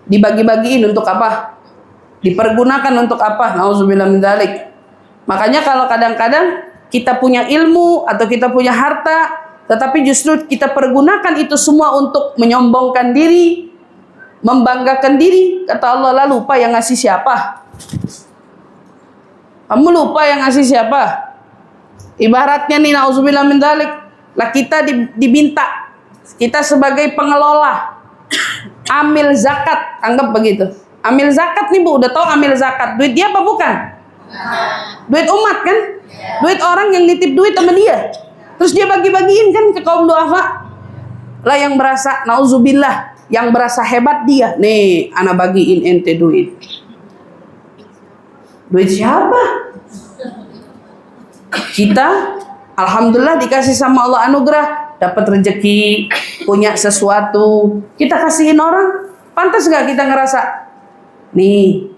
Dibagi-bagiin untuk apa? Dipergunakan untuk apa? Nauzubillah min dzalik. Makanya kalau kadang-kadang kita punya ilmu atau kita punya harta, tetapi justru kita pergunakan itu semua untuk menyombongkan diri, membanggakan diri. Kata Allah, lah lupa yang ngasih siapa? Kamu lupa yang ngasih siapa? Ibaratnya nih, nauzubillah min dzalik, lah kita diminta, kita sebagai pengelola, amil zakat, anggap begitu. Amil zakat nih, Bu, udah tahu amil zakat, duit dia apa bukan? Duit umat kan? Duit orang yang nitip duit sama dia. Terus dia bagi-bagiin kan ke kaum duafa. Lah yang berasa, nauzubillah, yang berasa hebat dia. Nih, ana bagiin ente duit. Duit siapa? Kita alhamdulillah dikasih sama Allah anugerah, dapat rezeki, punya sesuatu, kita kasihin orang. Pantas gak kita ngerasa nih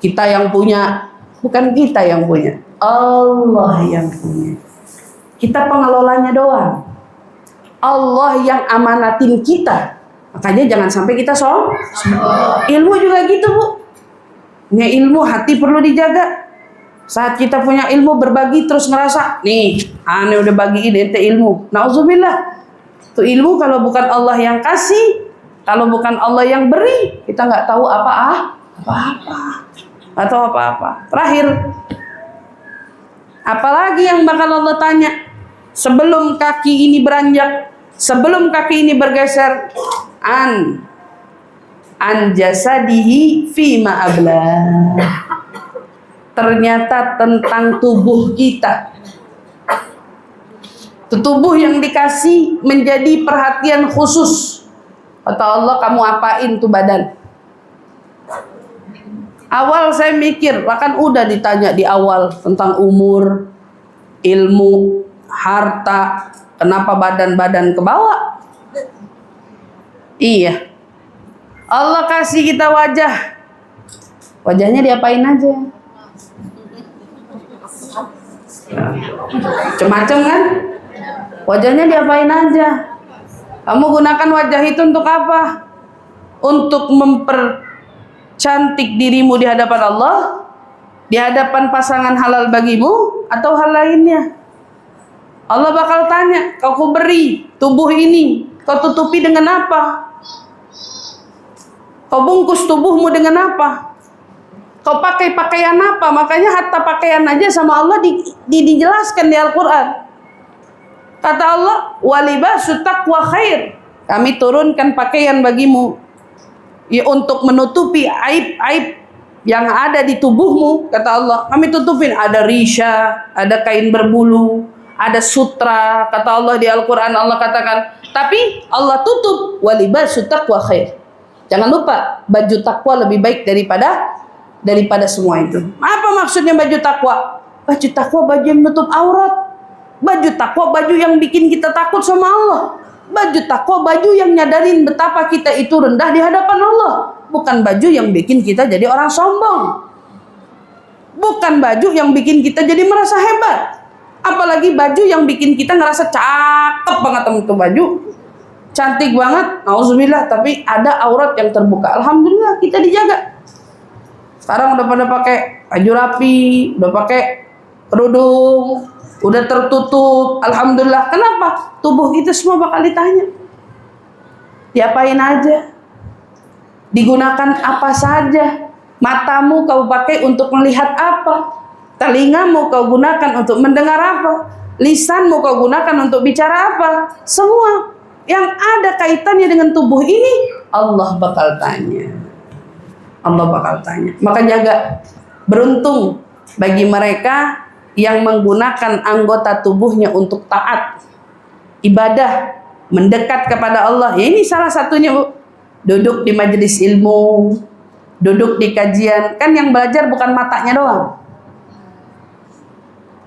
kita yang punya? Bukan kita yang punya, Allah yang punya. Kita pengelolanya doang. Allah yang amanatin kita. Makanya jangan sampai kita sombong. Ilmu juga gitu, Bu. Punya ilmu, hati perlu dijaga. Saat kita punya ilmu berbagi terus ngerasa, nih, aneh udah bagiin ente ilmu. Nauzubillah. Itu ilmu kalau bukan Allah yang kasih, kalau bukan Allah yang beri, kita nggak tahu apa-apa. Nggak tahu apa-apa. Terakhir, apalagi yang bakal Allah tanya sebelum kaki ini beranjak, sebelum kaki ini bergeser, an jasadihi fima abla. Ternyata tentang tubuh kita. Tubuh yang dikasih menjadi perhatian khusus. Kata Allah, kamu apain tuh badan? Awal saya mikir, bahkan udah ditanya di awal tentang umur, ilmu, harta, kenapa badan-badan ke bawah? Iya. Allah kasih kita wajah. Wajahnya diapain aja? Macam-macam kan? Wajahnya diapain aja? Kamu gunakan wajah itu untuk apa? Untuk mempercantik dirimu di hadapan Allah, di hadapan pasangan halal bagimu, atau hal lainnya? Allah bakal tanya, kau beri tubuh ini, kau tutupi dengan apa? Kau bungkus tubuhmu dengan apa? Kau pakai pakaian apa? Makanya hatta pakaian aja sama Allah dijelaskan di Al-Quran. Kata Allah, walibasu taqwa khair. Kami turunkan pakaian bagimu ya, untuk menutupi aib-aib yang ada di tubuhmu. Kata Allah, kami tutupin. Ada risya, ada kain berbulu, ada sutra. Kata Allah di Al-Quran, Allah katakan, tapi Allah tutup walibasu taqwa khair. Jangan lupa, baju takwa lebih baik daripada semua itu. Apa maksudnya baju takwa? Baju takwa baju yang menutup aurat. Baju takwa baju yang bikin kita takut sama Allah. Baju takwa baju yang nyadarin betapa kita itu rendah di hadapan Allah. Bukan baju yang bikin kita jadi orang sombong. Bukan baju yang bikin kita jadi merasa hebat. Apalagi baju yang bikin kita ngerasa cakep banget temen itu baju. Cantik banget, nauzubillah, tapi ada aurat yang terbuka. Alhamdulillah kita dijaga. Sekarang udah pada pakai baju rapi, udah pakai kerudung, udah tertutup. Alhamdulillah. Kenapa? Tubuh kita semua bakal ditanya. Diapain aja? Digunakan apa saja? Matamu kau pakai untuk melihat apa? Telingamu kau gunakan untuk mendengar apa? Lisanmu kau gunakan untuk bicara apa? Semua yang ada kaitannya dengan tubuh ini Allah bakal tanya. Allah bakal tanya. Maka jaga. Beruntung bagi mereka yang menggunakan anggota tubuhnya untuk taat, ibadah, mendekat kepada Allah. Ya ini salah satunya, Bu. Duduk di majelis ilmu, duduk di kajian. Kan yang belajar bukan matanya doang,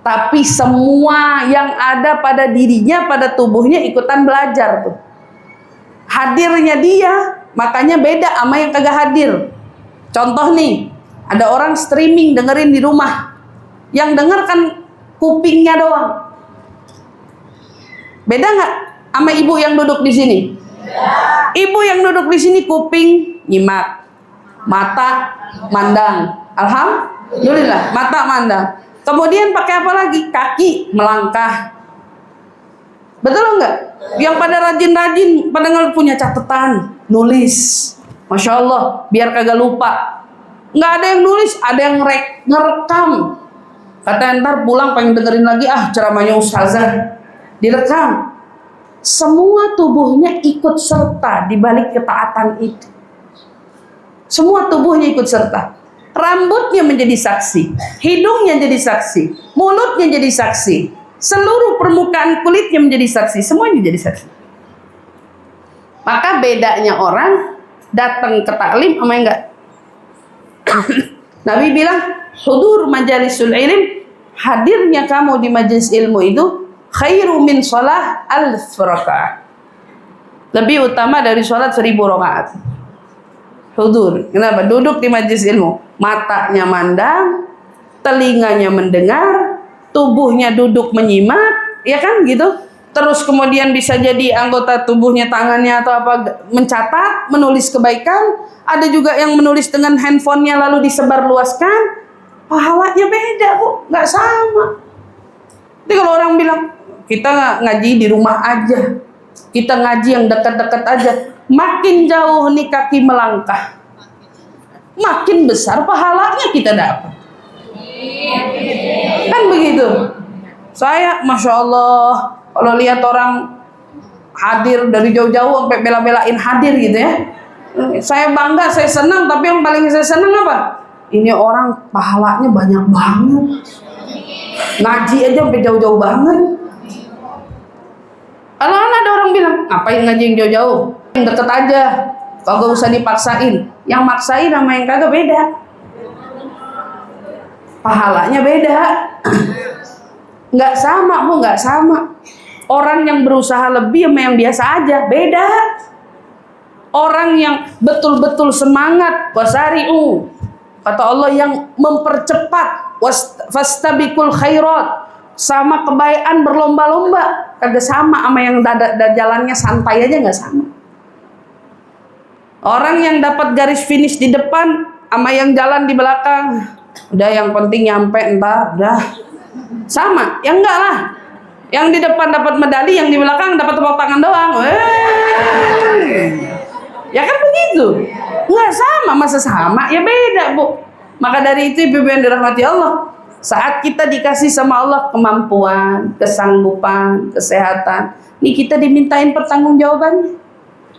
tapi semua yang ada pada dirinya, pada tubuhnya ikutan belajar tuh. Hadirnya dia, makanya beda sama yang kagak hadir. Contoh nih, ada orang streaming dengerin di rumah, yang denger kan kupingnya doang. Beda nggak sama ibu yang duduk di sini? Ibu yang duduk di sini kuping nyimak, mata mandang. Alhamdulillah, mata mandang. Kemudian pakai apa lagi? Kaki melangkah. Betul nggak? Yang pada rajin-rajin, pada punya catatan, nulis. Masya Allah, biar kagak lupa. Nggak ada yang nulis, ada yang ngerekam. Kata ntar pulang pengen dengerin lagi, ceramahnya ustazah. Direkam. Semua tubuhnya ikut serta di balik ketaatan itu. Semua tubuhnya ikut serta. Rambutnya menjadi saksi, hidungnya jadi saksi, mulutnya jadi saksi, seluruh permukaan kulitnya menjadi saksi, semuanya jadi saksi. Maka bedanya orang datang ke taklim sama enggak. Nabi bilang, hudur majalisul ilm, hadirnya kamu di majelis ilmu itu khairu min shalah alf rakaat. Lebih utama dari sholat 1000 rakaat. Hudur. Kenapa? Duduk di majelis ilmu. Matanya mandang, telinganya mendengar, tubuhnya duduk menyimak, ya kan gitu. Terus kemudian bisa jadi anggota tubuhnya, tangannya atau apa, mencatat, menulis kebaikan. Ada juga yang menulis dengan handphonenya lalu disebarluaskan. pahalanya beda Bu, nggak sama. Jadi kalau orang bilang kita ngaji di rumah aja, kita ngaji yang dekat-dekat aja, makin jauh nih kaki melangkah, makin besar pahalanya kita dapat. Kan begitu. Saya Masya Allah kalau lihat orang hadir dari jauh-jauh sampai bela-belain hadir gitu ya, saya bangga, saya senang. Tapi yang paling saya senang apa? Ini orang pahalanya banyak banget, ngaji aja sampai jauh-jauh banget. Kalau ada orang bilang, ngapain ngaji yang jauh-jauh, yang deket aja, kagak usah dipaksain. Yang maksain sama yang kagak beda, pahalanya beda. Nggak sama Bu, nggak sama. Orang yang berusaha lebih sama yang biasa aja beda. Orang yang betul-betul semangat, wasari'u, kata Allah, yang mempercepat, fastabiqul khairat, sama kebaikan berlomba-lomba, kagak sama yang jalannya santai aja, nggak sama. Orang yang dapat garis finish di depan sama yang jalan di belakang, udah yang penting nyampe entar, udah sama. Yang enggak lah, yang di depan dapat medali, yang di belakang dapat tepuk tangan doang. Ya kan begitu, nggak sama. Masa sama? Ya beda Bu. Maka dari itu Ibu yang dirahmati Allah, saat kita dikasih sama Allah kemampuan, kesanggupan, kesehatan, ini kita dimintain pertanggungjawabannya.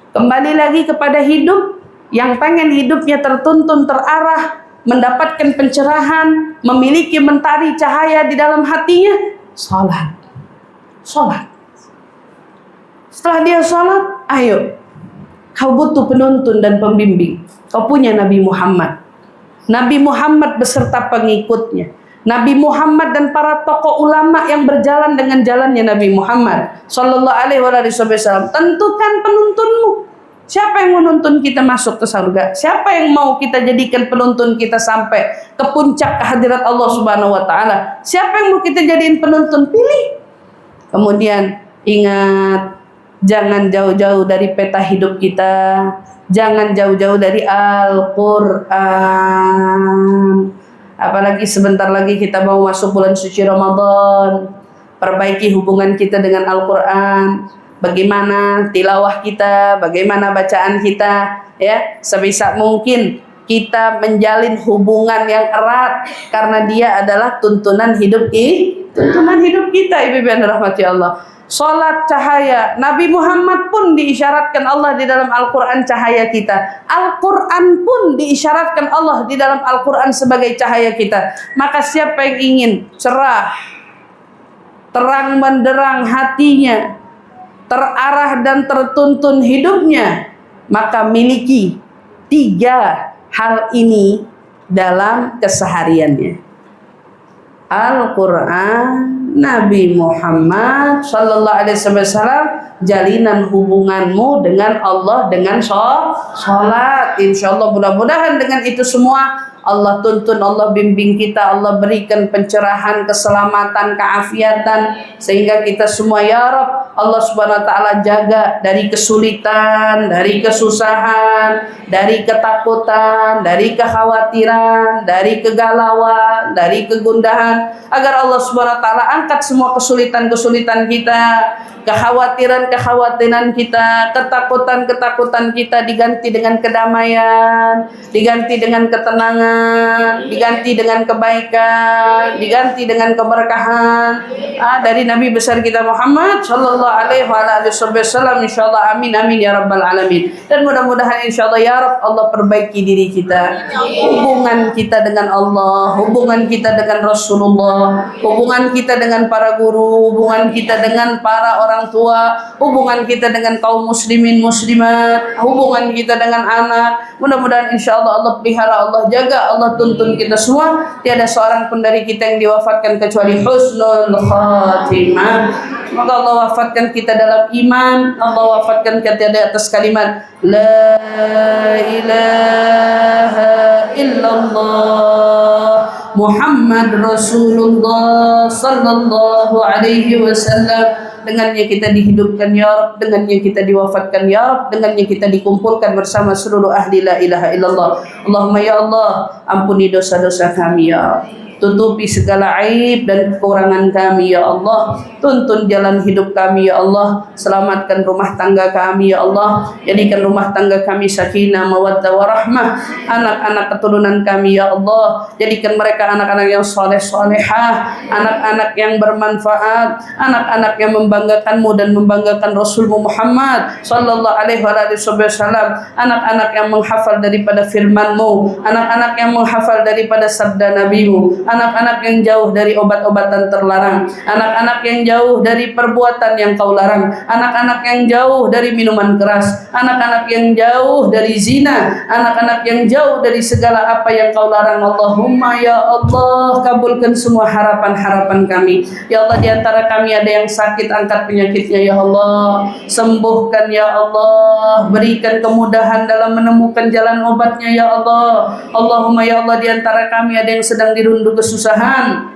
Kembali lagi kepada hidup, yang pengen hidupnya tertuntun, terarah, mendapatkan pencerahan, memiliki mentari cahaya di dalam hatinya, sholat. Setelah dia sholat, ayo, kau butuh penuntun dan pembimbing. Kau punya Nabi Muhammad. Nabi Muhammad beserta pengikutnya. Nabi Muhammad dan para tokoh ulama yang berjalan dengan jalannya Nabi Muhammad Sallallahu Alaihi Wasallam. Tentukan penuntunmu. Siapa yang menuntun kita masuk ke surga? Siapa yang mau kita jadikan penuntun kita sampai ke puncak kehadirat Allah Subhanahu Wa Taala? Siapa yang mau kita jadiin penuntun? Pilih. Kemudian ingat, jangan jauh-jauh dari peta hidup kita, jangan jauh-jauh dari Al-Quran. Apalagi sebentar lagi kita mau masuk bulan suci Ramadan. Perbaiki hubungan kita dengan Al-Quran. Bagaimana tilawah kita, bagaimana bacaan kita, ya, sebisa mungkin kita menjalin hubungan yang erat, karena dia adalah tuntunan hidup kita, Ibu yang dirahmati Allah. Salat cahaya, Nabi Muhammad pun diisyaratkan Allah di dalam Al-Quran cahaya kita. Al-Quran pun diisyaratkan Allah di dalam Al-Quran sebagai cahaya kita. Maka siapa yang ingin cerah, terang benderang hatinya, terarah dan tertuntun hidupnya, maka miliki 3 hal ini dalam kesehariannya: Al-Quran, Nabi Muhammad Sallallahu Alaihi Wasallam, jalinan hubunganmu dengan Allah dengan sholat. Insya Allah, mudah-mudahan dengan itu semua Allah tuntun, Allah bimbing kita, Allah berikan pencerahan, keselamatan, keafiatan, sehingga kita semua ya Rabb, Allah Subhanahu Wa Taala jaga dari kesulitan, dari kesusahan, dari ketakutan, dari kekhawatiran, dari kegalauan, dari kegundahan, agar Allah Subhanahu Wa Taala angkat semua kesulitan-kesulitan kita, kekhawatiran-kekhawatiran kita, ketakutan-ketakutan kita diganti dengan kedamaian, diganti dengan ketenangan, diganti dengan kebaikan, diganti dengan keberkahan dari Nabi besar kita Muhammad Sallallahu Alaihi Wasallam. Insyaallah, amin amin ya rabbal alamin. Dan mudah-mudahan insyaallah ya Rabb, Allah perbaiki diri kita, hubungan kita dengan Allah, hubungan kita dengan Rasulullah, hubungan kita dengan para guru, hubungan kita dengan para orang tua, hubungan kita dengan kaum muslimin muslimat, hubungan kita dengan anak. Mudah-mudahan insyaallah Allah pelihara, Allah jaga, Allah tuntun kita semua. Tiada seorang pun dari kita yang diwafatkan kecuali husnul khatimah. Semoga Allah wafatkan kita dalam iman, Allah wafatkan kita di atas kalimat La ilaha illallah Muhammad Rasulullah sallallahu alaihi wasallam. Dengannya kita dihidupkan ya Rabb, dengannya kita diwafatkan ya Rabb, dengannya kita dikumpulkan bersama seluruh ahli la ilaha illallah. Allahumma ya Allah, ampuni dosa-dosa kami ya Rabb, tutupi segala aib dan kekurangan kami ya Allah, tuntun jalan hidup kami ya Allah, selamatkan rumah tangga kami ya Allah, jadikan rumah tangga kami sakinah mawaddah warahmah, anak-anak keturunan kami ya Allah, jadikan mereka anak-anak yang soleh solehah, anak-anak yang bermanfaat, anak-anak yang membanggakanmu dan membanggakan Rasulmu Muhammad sallallahu alaihi wasallam, anak-anak yang menghafal daripada firman-Mu, anak-anak yang menghafal daripada sabda Nabi-Mu, anak-anak yang jauh dari obat-obatan terlarang, anak-anak yang jauh dari perbuatan yang Kau larang, anak-anak yang jauh dari minuman keras, anak-anak yang jauh dari zina, anak-anak yang jauh dari segala apa yang Kau larang. Allahumma ya Allah, kabulkan semua harapan-harapan kami ya Allah. Di antara kami ada yang sakit, angkat penyakitnya ya Allah, sembuhkan ya Allah, berikan kemudahan dalam menemukan jalan obatnya ya Allah. Allahumma ya Allah, di antara kami ada yang sedang dirundung kesusahan,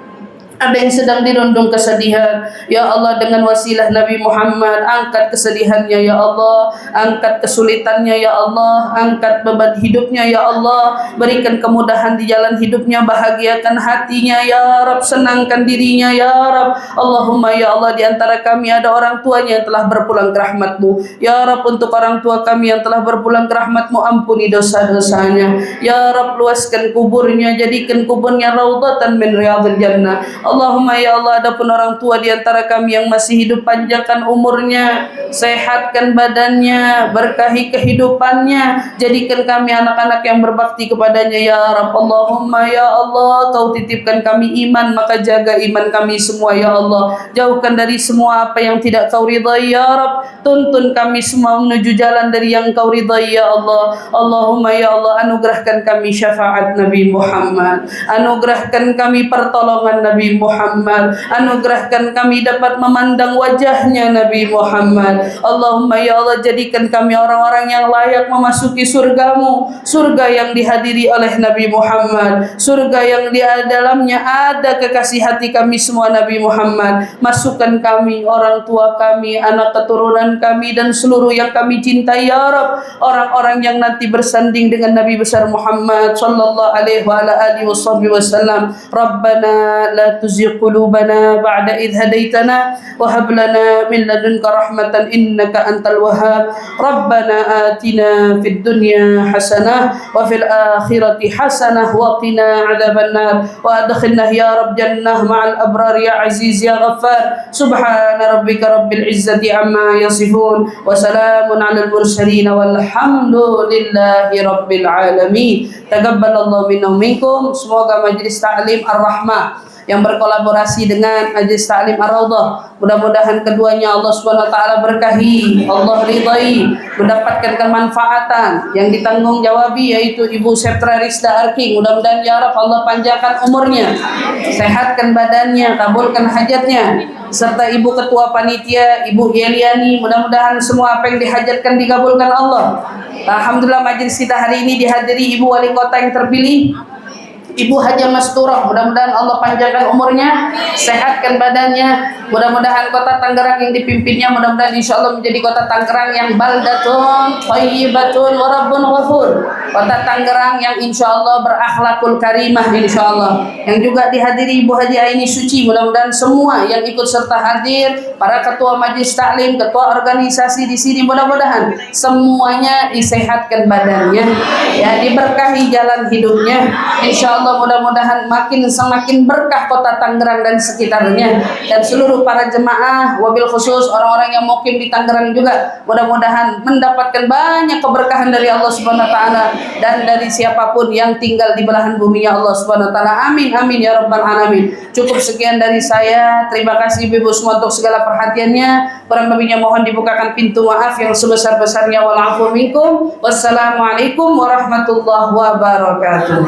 ada yang sedang dirundung kesedihan ya Allah, dengan wasilah Nabi Muhammad angkat kesedihannya ya Allah, angkat kesulitannya ya Allah, angkat beban hidupnya ya Allah, berikan kemudahan di jalan hidupnya, bahagiakan hatinya ya Rabb, senangkan dirinya ya Rabb. Allahumma ya Allah, di antara kami ada orang tuanya yang telah berpulang ke rahmat-Mu ya Rabb. Untuk orang tua kami yang telah berpulang ke rahmat-Mu, ampuni dosa-dosanya ya Rabb, luaskan kuburnya, jadikan kuburnya raudhatan min riyadhil jannah. Allahumma ya Allah, adapun orang tua di antara kami yang masih hidup, panjangkan umurnya, sehatkan badannya, berkahi kehidupannya, jadikan kami anak-anak yang berbakti kepadanya ya Rabb. Allahumma ya Allah, Kau titipkan kami iman, maka jaga iman kami semua ya Allah, jauhkan dari semua apa yang tidak Kau ridai ya Rabb, tuntun kami semua menuju jalan dari yang Kau ridai ya Allah. Allahumma ya Allah, anugerahkan kami syafaat Nabi Muhammad, anugerahkan kami pertolongan Nabi Muhammad, anugerahkan kami dapat memandang wajahnya Nabi Muhammad. Allahumma ya Allah, jadikan kami orang-orang yang layak memasuki surga-Mu, surga yang dihadiri oleh Nabi Muhammad, surga yang di dalamnya ada kekasih hati kami semua Nabi Muhammad. Masukkan kami, orang tua kami, anak keturunan kami, dan seluruh yang kami cintai ya Rabb, orang-orang yang nanti bersanding dengan Nabi besar Muhammad sallallahu alaihi wa ala alihi wasallam. Rabbana la tuzigh qulubana ba'da idh hadaitana wa hab lana min ladunka rahmatan innaka antal wahhab. Rabbana atina fid dunya hasanah wa fil akhirati hasanah wa qina adzabannar wa adkhilna ya rabb jannah ma'al abrar ya aziz ya ghaffar. Subhana rabbika rabbil izzati amma yasifun wa salamun 'alal mursalin walhamdulillahi rabbil alamin. Taqabbalallahu minna wa minkum. Semoga majelis taklim Ar-Rahmah yang berkolaborasi dengan Majelis Ta'lim Ar-Raudhah, mudah-mudahan keduanya Allah Subhanahu wa taala berkahi, Allah ridai, mendapatkan kemanfaatan yang ditanggung jawabi, yaitu Ibu Septra Rizda Arking. Mudah-mudahan ya Rabb Allah panjangkan umurnya, sehatkan badannya, kabulkan hajatnya, serta Ibu Ketua Panitia Ibu Yeliani, mudah-mudahan semua apa yang dihajatkan dikabulkan Allah. Alhamdulillah, majelis kita hari ini dihadiri Ibu Wali Kota yang terpilih, Ibu Haja Masturah. Mudah-mudahan Allah panjangkan umurnya, sehatkan badannya. Mudah-mudahan kota Tangerang yang dipimpinnya, mudah-mudahan insya Allah menjadi kota Tangerang yang baldatun thayyibatun wa rabbun ghafur, kota Tangerang yang insya Allah berakhlakul karimah insya Allah, yang juga dihadiri Ibu Haji Aini Suci. Mudah-mudahan semua yang ikut serta hadir, para ketua majelis taklim, ketua organisasi di sini, mudah-mudahan semuanya disehatkan badannya ya, diberkahi jalan hidupnya insya Allah. Mudah-mudahan semakin berkah kota Tangerang dan sekitarnya, dan seluruh para jemaah, wabil khusus orang-orang yang mukim di Tangerang juga, mudah-mudahan mendapatkan banyak keberkahan dari Allah Subhanahu wa taala dan dari siapapun yang tinggal di belahan bumi ya Allah Subhanahu wa taala. Amin amin ya rabbal alamin. Cukup sekian dari saya. Terima kasih Ibu semua untuk segala perhatiannya. Kurang lebihnya mohon dibukakan pintu maaf yang sebesar-besarnya. Wal afu minkum. Wassalamualaikum warahmatullahi wabarakatuh.